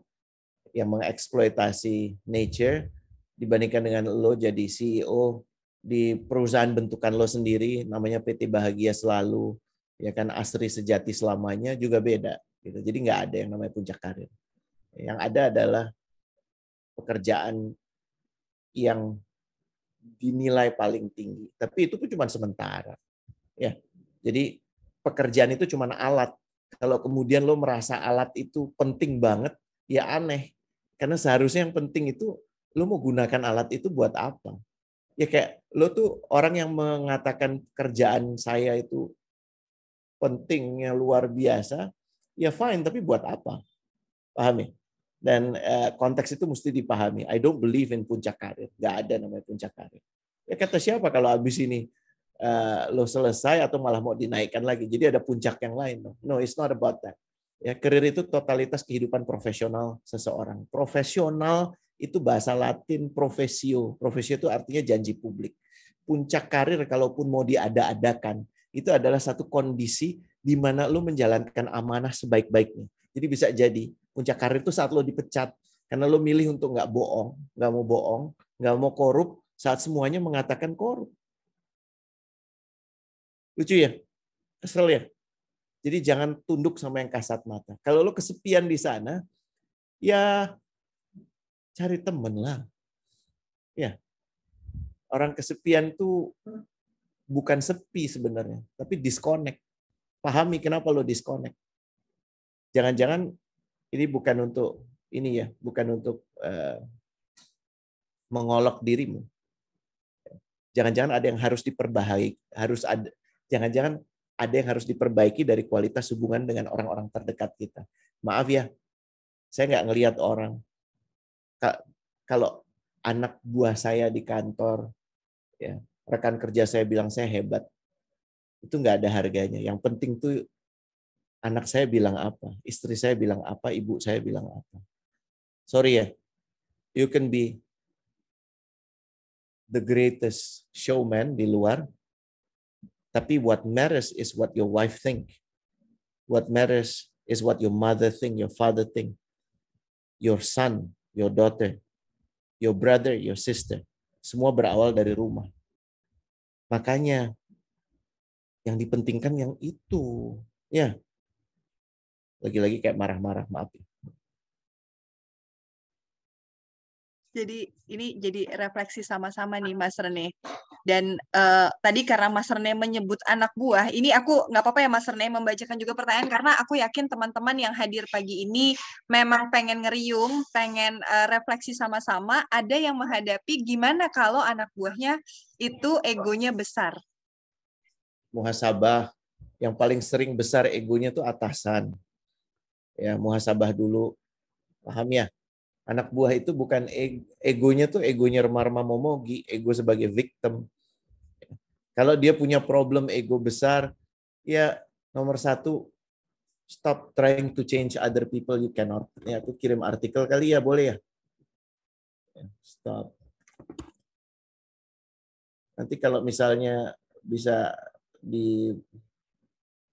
yang mengeksploitasi nature, dibandingkan dengan lo jadi CEO di perusahaan bentukan lo sendiri, namanya PT Bahagia Selalu, ya kan, Asri Sejati Selamanya, juga beda. gitu. Jadi nggak ada yang namanya puncak karir. Yang ada adalah pekerjaan yang dinilai paling tinggi, tapi itu pun cuma sementara. Ya, jadi pekerjaan itu cuma alat. Kalau kemudian lo merasa alat itu penting banget, ya aneh. Karena seharusnya yang penting itu lo mau gunakan alat itu buat apa? Ya kayak lo tuh orang yang mengatakan kerjaan saya itu pentingnya luar biasa, ya fine, tapi buat apa? Pahami? Dan konteks itu mesti dipahami. I don't believe in puncak karir. Nggak ada namanya puncak karir. Ya kata siapa kalau habis ini lo selesai atau malah mau dinaikkan lagi. Jadi ada puncak yang lain. No, it's not about that. Ya, karir itu totalitas kehidupan profesional seseorang. Profesional itu bahasa Latin profesio. Profesio itu artinya janji publik. Puncak karir kalaupun mau diada-adakan, itu adalah satu kondisi di mana lo menjalankan amanah sebaik-baiknya. Jadi bisa jadi puncak karir itu saat lo dipecat karena lo milih untuk nggak bohong, nggak mau korup saat semuanya mengatakan korup. Lucu ya? Kesel ya? Jadi jangan tunduk sama yang kasat mata. Kalau lo kesepian di sana, ya cari temen lah. Ya, orang kesepian tuh bukan sepi sebenarnya, tapi disconnect. Pahami kenapa lo disconnect. Jangan-jangan ini bukan untuk ini ya, bukan untuk mengolok dirimu. Jangan-jangan ada yang harus diperbaiki, jangan-jangan ada yang harus diperbaiki dari kualitas hubungan dengan orang-orang terdekat kita. Maaf ya, saya nggak ngelihat orang. Kalau anak buah saya di kantor, ya, rekan kerja saya bilang saya hebat, itu nggak ada harganya. Yang penting tuh anak saya bilang apa, istri saya bilang apa, ibu saya bilang apa. Sorry ya, you can be the greatest showman di luar, tapi what matters is what your wife think. What matters is what your mother think, your father think, your son, your daughter, your brother, your sister. Semua berawal dari rumah. Makanya yang dipentingkan yang itu. Ya. Lagi-lagi kayak marah-marah, maaf. Jadi ini jadi refleksi sama-sama nih Mas Rene. Dan tadi karena Mas Rene menyebut anak buah, ini aku nggak apa-apa ya Mas Rene membacakan juga pertanyaan karena aku yakin teman-teman yang hadir pagi ini memang pengen ngeriung, pengen refleksi sama-sama. Ada yang menghadapi gimana kalau anak buahnya itu egonya besar. Muhasabah yang paling sering besar egonya tuh atasan. Ya, muhasabah dulu. Paham ya? Anak buah itu bukan egonya tuh egonya remar-remar momogi, ego sebagai victim. Kalau dia punya problem ego besar, ya nomor satu, stop trying to change other people, you cannot. Ya, aku kirim artikel kali ya, boleh ya? Stop. Nanti kalau misalnya bisa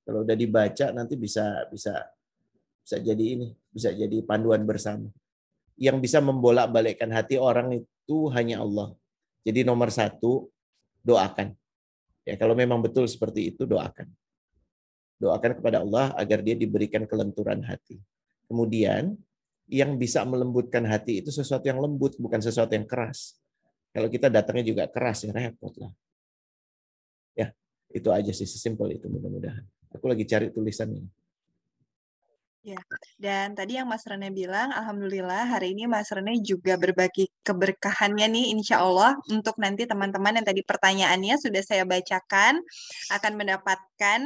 kalau udah dibaca nanti bisa jadi ini, bisa jadi panduan bersama. Yang bisa membolak-balikkan hati orang itu hanya Allah. Jadi nomor satu, doakan. Ya, kalau memang betul seperti itu, doakan. Doakan kepada Allah agar dia diberikan kelenturan hati. Kemudian, yang bisa melembutkan hati itu sesuatu yang lembut, bukan sesuatu yang keras. Kalau kita datangnya juga keras, ya repot lah. Ya, itu aja sih, sesimpel itu mudah-mudahan. Aku lagi cari tulisannya. Ya, dan tadi yang Mas Rene bilang, alhamdulillah hari ini Mas Rene juga berbagi keberkahannya nih, insya Allah untuk nanti teman-teman yang tadi pertanyaannya sudah saya bacakan akan mendapatkan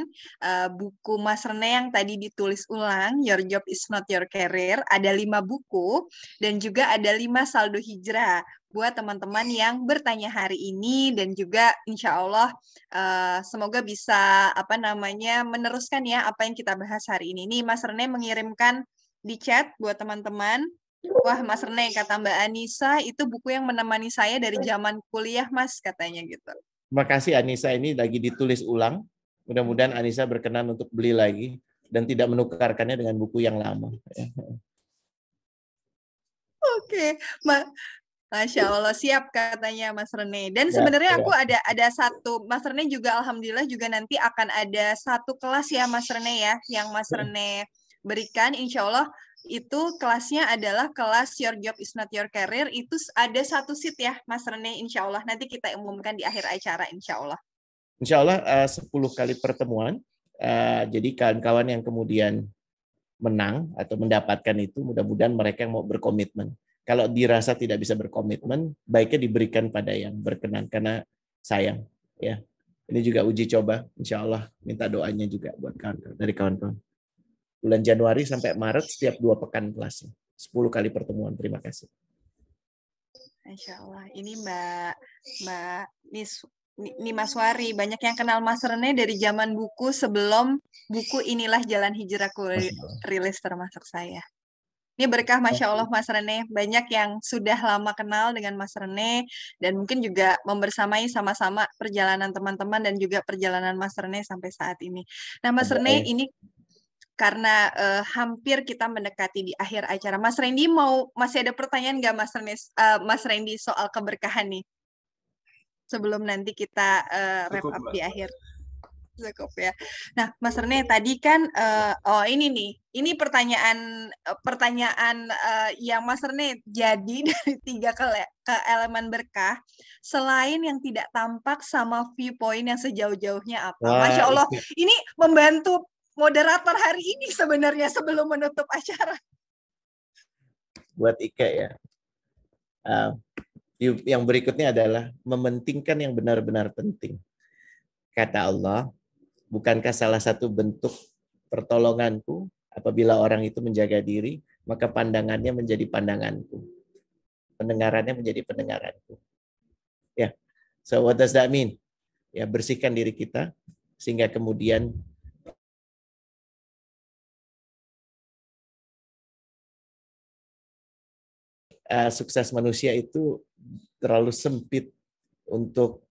buku Mas Rene yang tadi ditulis ulang, Your Job is Not Your Career. Ada 5 buku dan juga ada 5 saldo hijrah buat teman-teman yang bertanya hari ini dan juga insya Allah semoga bisa meneruskan ya apa yang kita bahas hari ini. Nih Mas Rene mengirimkan di chat buat teman-teman. Wah Mas Rene, kata Mbak Anissa itu buku yang menemani saya dari zaman kuliah Mas, katanya gitu. Terima kasih Anissa, ini lagi ditulis ulang. Mudah-mudahan Anissa berkenan untuk beli lagi dan tidak menukarkannya dengan buku yang lama. Oke, Masya Allah, siap katanya Mas Rene. Dan sebenarnya aku ada satu, Mas Rene juga alhamdulillah juga nanti akan ada satu kelas ya Mas Rene ya, yang Mas Rene berikan, insya Allah itu kelasnya adalah kelas Your Job is Not Your Career. Itu ada 1 seat ya, Mas Rene, insya Allah. Nanti kita umumkan di akhir acara, insya Allah. Insya Allah 10 kali pertemuan. Jadi kawan-kawan yang kemudian menang atau mendapatkan itu, mudah-mudahan mereka yang mau berkomitmen. Kalau dirasa tidak bisa berkomitmen, baiknya diberikan pada yang berkenan karena sayang. Ya, ini juga uji coba. Insya Allah minta doanya juga buat kawan-kawan dari kawan-kawan. Bulan Januari sampai Maret setiap 2 pekan kelasnya, 10 kali pertemuan. Terima kasih. Insya Allah. Ini Mbak Mas Wari, banyak yang kenal Mas Rene dari zaman buku sebelum buku Inilah Jalan Hijrahku rilis termasuk saya. Ini berkah Masya Allah Mas Rene, banyak yang sudah lama kenal dengan Mas Rene dan mungkin juga membersamai sama-sama perjalanan teman-teman dan juga perjalanan Mas Rene sampai saat ini. Nah Mas Rene, ini karena hampir kita mendekati di akhir acara. Mas Randy masih ada pertanyaan nggak Mas Randy soal keberkahan nih? Sebelum nanti kita wrap up di akhir. Cukup ya. Nah, Mas Rene tadi kan ini pertanyaan yang Mas Rene jadi dari 3 ke elemen berkah, selain yang tidak tampak sama viewpoint yang sejauh-jauhnya apa. Masya Allah, ini membantu moderator hari ini sebenarnya sebelum menutup acara. Buat Ika ya. Yang berikutnya adalah mementingkan yang benar-benar penting. Kata Allah, bukankah salah satu bentuk pertolonganku apabila orang itu menjaga diri, maka pandangannya menjadi pandanganku. Pendengarannya menjadi pendengaranku. Ya. So what does that mean? Ya, bersihkan diri kita sehingga kemudian sukses manusia itu terlalu sempit untuk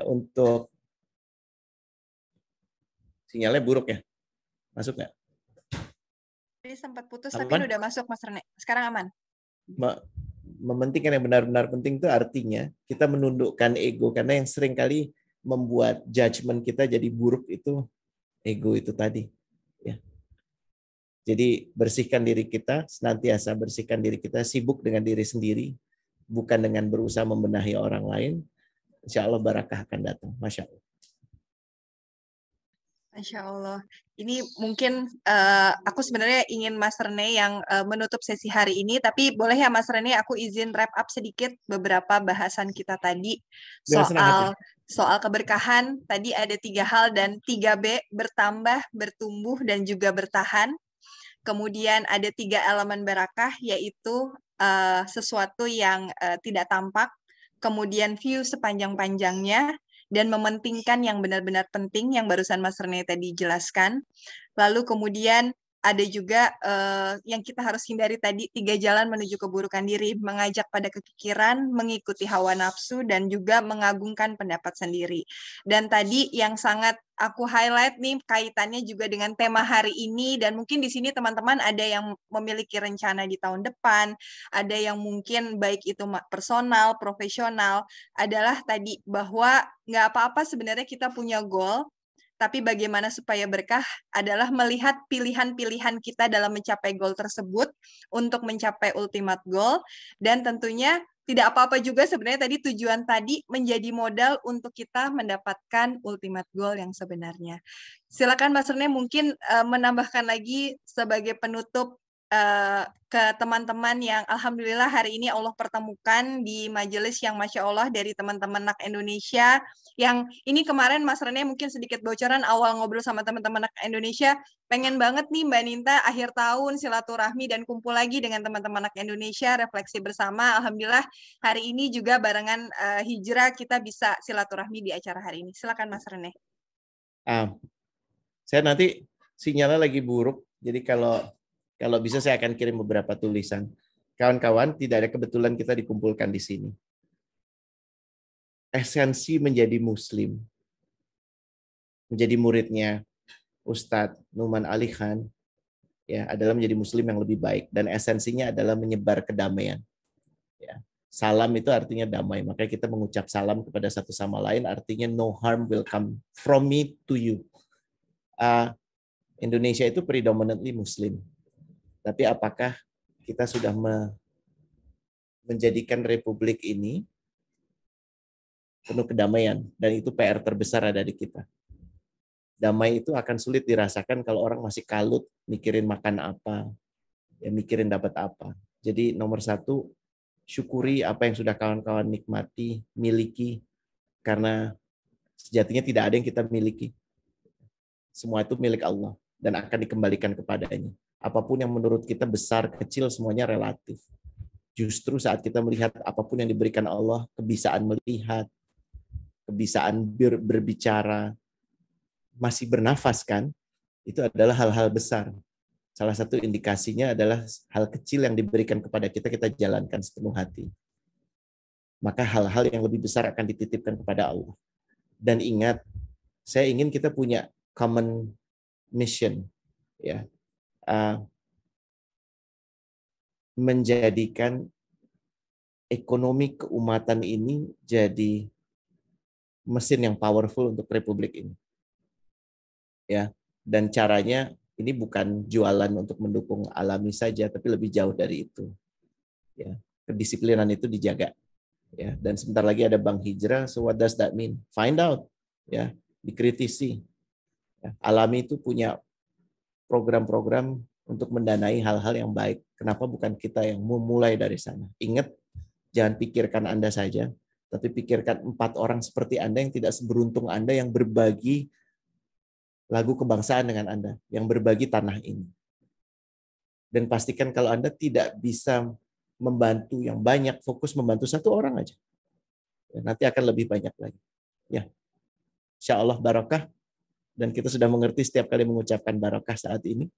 untuk sinyalnya buruk ya. Masuk nggak? Tadi sempat putus aman? Tapi udah masuk Mas Rene. Sekarang aman. Mementingkan yang benar-benar penting itu artinya kita menundukkan ego, karena yang sering kali membuat judgement kita jadi buruk itu ego itu tadi. Ya. Jadi bersihkan diri kita, senantiasa bersihkan diri kita, sibuk dengan diri sendiri, bukan dengan berusaha membenahi orang lain. Insya Allah barakah akan datang. Masya Allah. Masya Allah. Ini mungkin aku sebenarnya ingin Mas Rene yang menutup sesi hari ini, tapi boleh ya Mas Rene aku izin wrap up sedikit beberapa bahasan kita tadi soal keberkahan. Tadi ada 3 hal dan 3B, bertambah, bertumbuh, dan juga bertahan. Kemudian ada 3 elemen barakah, yaitu sesuatu yang tidak tampak, kemudian view sepanjang-panjangnya, dan mementingkan yang benar-benar penting yang barusan Mas Rene tadi jelaskan. Lalu kemudian ada juga yang kita harus hindari tadi, 3 jalan menuju keburukan diri, mengajak pada kekikiran, mengikuti hawa nafsu, dan juga mengagungkan pendapat sendiri. Dan tadi yang sangat aku highlight nih kaitannya juga dengan tema hari ini, dan mungkin di sini teman-teman ada yang memiliki rencana di tahun depan, ada yang mungkin baik itu personal, profesional, adalah tadi bahwa nggak apa-apa sebenarnya kita punya goal, tapi bagaimana supaya berkah adalah melihat pilihan-pilihan kita dalam mencapai goal tersebut untuk mencapai ultimate goal, dan tentunya tidak apa-apa juga sebenarnya tadi tujuan tadi menjadi modal untuk kita mendapatkan ultimate goal yang sebenarnya. Silakan Mas Rene mungkin menambahkan lagi sebagai penutup ke teman-teman yang alhamdulillah hari ini Allah pertemukan di majelis yang Masya Allah dari teman-teman NAK Indonesia, yang ini kemarin Mas Rene mungkin sedikit bocoran awal ngobrol sama teman-teman NAK Indonesia, pengen banget nih Mbak Ninta akhir tahun silaturahmi dan kumpul lagi dengan teman-teman NAK Indonesia, refleksi bersama. Alhamdulillah hari ini juga barengan hijrah kita bisa silaturahmi di acara hari ini. Silakan Mas Rene. Saya nanti sinyalnya lagi buruk, jadi kalau bisa saya akan kirim beberapa tulisan. Kawan-kawan, tidak ada kebetulan kita dikumpulkan di sini. Esensi menjadi Muslim, menjadi muridnya Ustadz Numan Ali Khan, ya, adalah menjadi Muslim yang lebih baik. Dan esensinya adalah menyebar kedamaian. Ya. Salam itu artinya damai. Makanya kita mengucap salam kepada satu sama lain, artinya no harm will come from me to you. Indonesia itu predominantly Muslim. Tapi apakah kita sudah menjadikan republik ini penuh kedamaian? Dan itu PR terbesar ada di kita. Damai itu akan sulit dirasakan kalau orang masih kalut, mikirin makan apa, ya mikirin dapat apa. Jadi nomor satu, syukuri apa yang sudah kawan-kawan nikmati, miliki, karena sejatinya tidak ada yang kita miliki. Semua itu milik Allah dan akan dikembalikan kepadanya. Apapun yang menurut kita besar, kecil, semuanya relatif. Justru saat kita melihat apapun yang diberikan Allah, kebisaan melihat, kebisaan berbicara, masih bernafas kan, itu adalah hal-hal besar. Salah satu indikasinya adalah hal kecil yang diberikan kepada kita, kita jalankan sepenuh hati. Maka hal-hal yang lebih besar akan dititipkan kepada Allah. Dan ingat, saya ingin kita punya common mission, ya, menjadikan ekonomi keumatan ini jadi mesin yang powerful untuk republik ini. Ya, dan caranya ini bukan jualan untuk mendukung Alami saja, tapi lebih jauh dari itu. Ya, kedisiplinan itu dijaga. Ya, dan sebentar lagi ada Bank Hijrah. So what does that mean? Find out. Ya, dikritisi. Ya, Alami itu punya program-program untuk mendanai hal-hal yang baik. Kenapa bukan kita yang memulai dari sana? Ingat, jangan pikirkan Anda saja, tapi pikirkan 4 orang seperti Anda yang tidak seberuntung Anda, yang berbagi lagu kebangsaan dengan Anda, yang berbagi tanah ini. Dan pastikan kalau Anda tidak bisa membantu yang banyak, fokus membantu 1 orang aja. Ya, nanti akan lebih banyak lagi. Ya, insya Allah barakah. Dan kita sudah mengerti setiap kali mengucapkan barakah saat ini.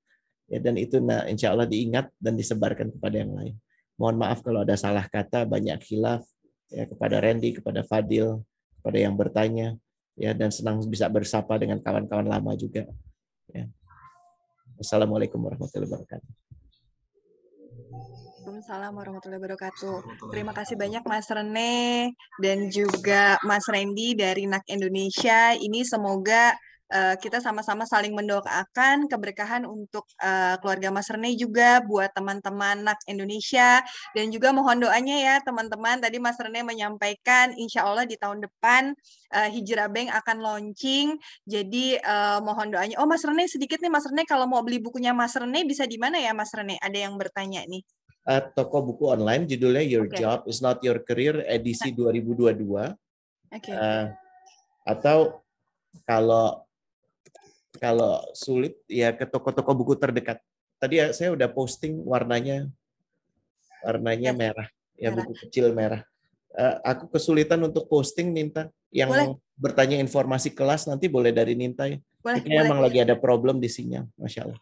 Ya, dan itu insya Allah diingat dan disebarkan kepada yang lain. Mohon maaf kalau ada salah kata, banyak khilaf, ya, kepada Randy, kepada Fadil, kepada yang bertanya. Ya, dan senang bisa bersapa dengan kawan-kawan lama juga. Ya. Wassalamualaikum warahmatullahi wabarakatuh. Waalaikumsalam warahmatullahi wabarakatuh. Terima kasih banyak Mas Rene dan juga Mas Randy dari NAK Indonesia. Ini semoga kita sama-sama saling mendoakan keberkahan untuk keluarga Mas Rene juga, buat teman-teman NAK Indonesia, dan juga mohon doanya ya teman-teman. Tadi Mas Rene menyampaikan insya Allah di tahun depan Hijrah Bank akan launching, jadi mohon doanya. Oh Mas Rene, sedikit nih Mas Rene, kalau mau beli bukunya Mas Rene bisa di mana ya Mas Rene? Ada yang bertanya nih. Toko buku online judulnya Your Job is Not Your Career edisi 2022. Atau kalau sulit ya ke toko-toko buku terdekat. Tadi saya udah posting warnanya merah, ya, buku kecil merah. Aku kesulitan untuk posting, Ninta. Yang bertanya informasi kelas nanti boleh dari Ninta ya. Ini emang lagi ada problem di sinyal, Masya Allah.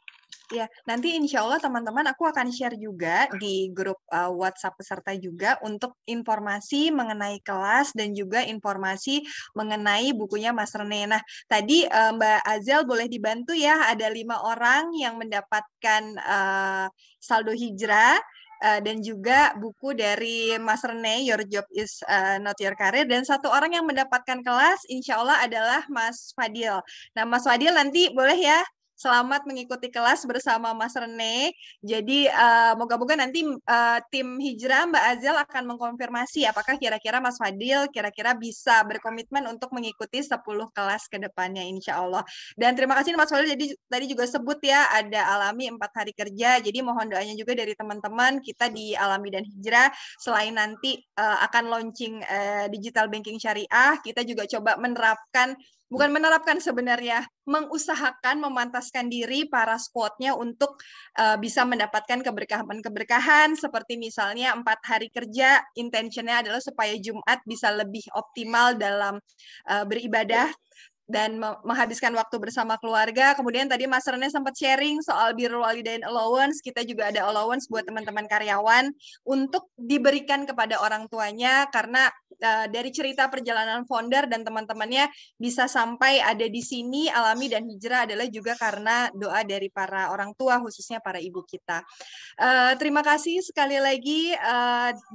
Ya, nanti insya Allah teman-teman aku akan share juga di grup WhatsApp peserta juga untuk informasi mengenai kelas dan juga informasi mengenai bukunya Mas Rene. Nah, tadi Mbak Azel boleh dibantu ya, ada 5 orang yang mendapatkan saldo hijrah dan juga buku dari Mas Rene, Your Job is Not Your Career, dan 1 orang yang mendapatkan kelas insya Allah adalah Mas Fadil. Nah, Mas Fadil nanti boleh ya, selamat mengikuti kelas bersama Mas Rene. Jadi moga-moga nanti tim Hijrah Mbak Azel akan mengkonfirmasi apakah kira-kira Mas Fadil kira-kira bisa berkomitmen untuk mengikuti 10 kelas ke depannya insya Allah. Dan terima kasih Mas Fadil, jadi tadi juga sebut ya ada Alami 4 hari kerja. Jadi mohon doanya juga dari teman-teman kita di Alami dan Hijrah, selain nanti akan launching digital banking syariah, kita juga coba menerapkan sebenarnya, mengusahakan memantaskan diri para squadnya untuk bisa mendapatkan keberkahan-keberkahan seperti misalnya 4 hari kerja, intentionnya adalah supaya Jumat bisa lebih optimal dalam beribadah dan menghabiskan waktu bersama keluarga. Kemudian tadi Mas Rene sempat sharing soal birrul walidain allowance. Kita juga ada allowance buat teman-teman karyawan untuk diberikan kepada orang tuanya, karena dari cerita perjalanan founder dan teman-temannya bisa sampai ada di sini Alami dan Hijrah adalah juga karena doa dari para orang tua, khususnya para ibu kita. Terima kasih sekali lagi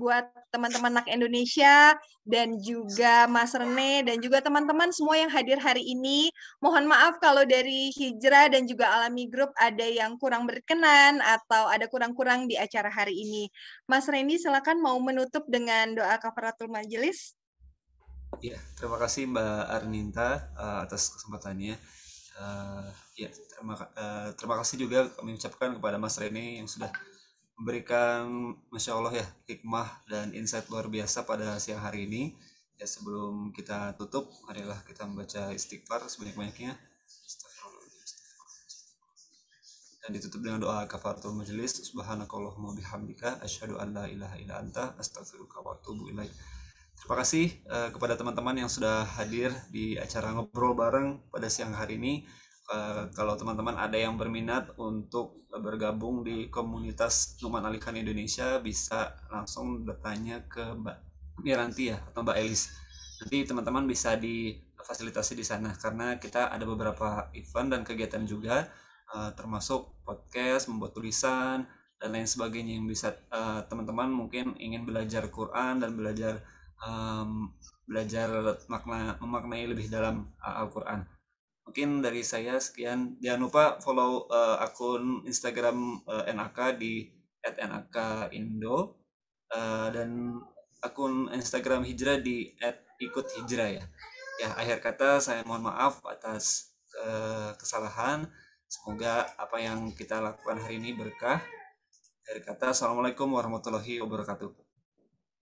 buat teman-teman Nak Indonesia dan juga Mas Rene dan juga teman-teman semua yang hadir hari ini. Mohon maaf kalau dari Hijrah dan juga Alami Group ada yang kurang berkenan atau ada kurang-kurang di acara hari ini. Mas Rene, silakan mau menutup dengan doa kafaratul majelis. Ya, terima kasih Mbak Arninta atas kesempatannya. Terima kasih juga kami ucapkan kepada Mas Rene yang sudah memberikan, Masya Allah ya, hikmah dan insight luar biasa pada siang hari ini. Ya, sebelum kita tutup, marilah kita membaca istighfar sebanyak-banyaknya. Dan ditutup dengan doa kafaratul majelis. Subhanakallahumma bihamdika asyhadu an la ilaha illa anta astaghfiruka wa atubu ilaik. Terima kasih kepada teman-teman yang sudah hadir di acara ngobrol bareng pada siang hari ini. Kalau teman-teman ada yang berminat untuk bergabung di komunitas Numan Alikan Indonesia, bisa langsung bertanya ke Mbak Miranti ya, atau Mbak Elis. Nanti teman-teman bisa difasilitasi di sana, karena kita ada beberapa event dan kegiatan juga, termasuk podcast, membuat tulisan, dan lain sebagainya yang bisa teman-teman mungkin ingin belajar Quran dan belajar memaknai lebih dalam Al-Quran. Mungkin dari saya sekian. Jangan lupa follow akun Instagram NAK di @NAKindo dan akun Instagram Hijrah di @ikuthijrah ya. Ya, akhir kata saya mohon maaf atas kesalahan. Semoga apa yang kita lakukan hari ini berkah. Akhir kata, Assalamualaikum warahmatullahi wabarakatuh.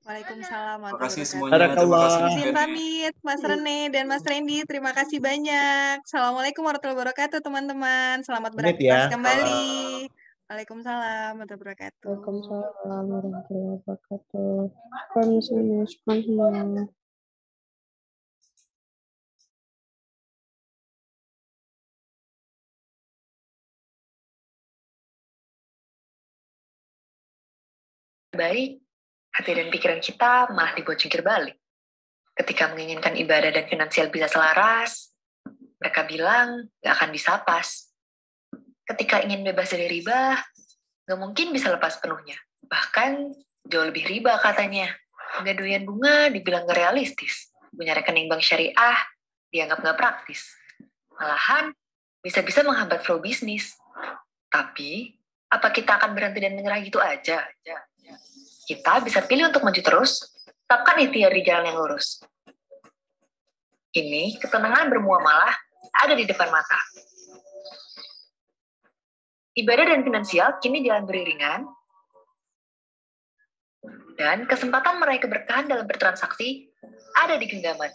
Waalaikumsalam Terima kasih warahmatullahi semuanya. Terima kasih Mas Izin Randy. pamit, Mas Rene dan Mas Randy. Terima kasih banyak. Assalamualaikum warahmatullahi wabarakatuh, teman-teman. Selamat Pamit beraktivitas ya. kembali. Waalaikumsalam warahmatullahi wabarakatuh. Waalaikumsalam warahmatullahi wabarakatuh. Bismillahirrahmanirrahim. Baik, hati dan pikiran kita malah dibuat jungkir balik. Ketika menginginkan ibadah dan finansial bisa selaras, mereka bilang gak akan bisa pas. Ketika ingin bebas dari riba, gak mungkin bisa lepas penuhnya. Bahkan jauh lebih riba katanya. Pengaduan bunga dibilang gak realistis. Punya rekening bank syariah dianggap gak praktis. Malahan bisa-bisa menghambat flow bisnis. Tapi, apa kita akan berhenti dan menyerah gitu aja? Kita bisa pilih untuk maju terus, tetapkan ikhtiar di jalan yang lurus. Kini, ketenangan bermuamalah ada di depan mata. Ibadah dan finansial kini jalan beriringan, dan kesempatan meraih keberkahan dalam bertransaksi ada di genggaman.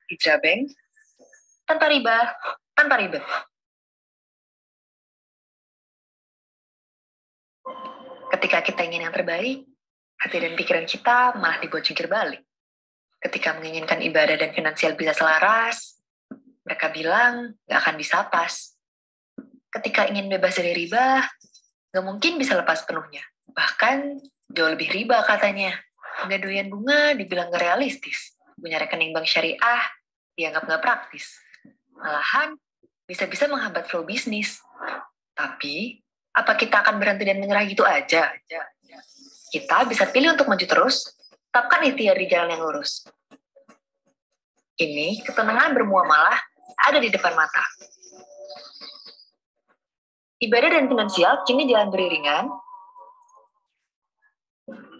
Hijrah Bank, tanpa riba, tanpa ribet. Ketika kita ingin yang terbaik, hati dan pikiran kita malah dibuat jungkir balik. Ketika menginginkan ibadah dan finansial bisa selaras, mereka bilang gak akan bisa pas. Ketika ingin bebas dari riba, gak mungkin bisa lepas penuhnya. Bahkan jauh lebih riba katanya. Pengaduan bunga dibilang gak realistis. Punya rekening bank syariah dianggap gak praktis. Malahan bisa-bisa menghambat flow bisnis. Tapi, apa kita akan berhenti dan menyerah gitu aja? Kita bisa pilih untuk maju terus, tetapkan ikhtiar di jalan yang lurus. Kini, ketenangan bermuamalah ada di depan mata. Ibadah dan finansial kini jalan beriringan,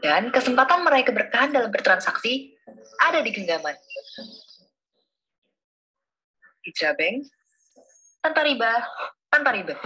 dan kesempatan meraih keberkahan dalam bertransaksi ada di genggaman. Hijrah Bank, tanpa riba, tanpa ribet.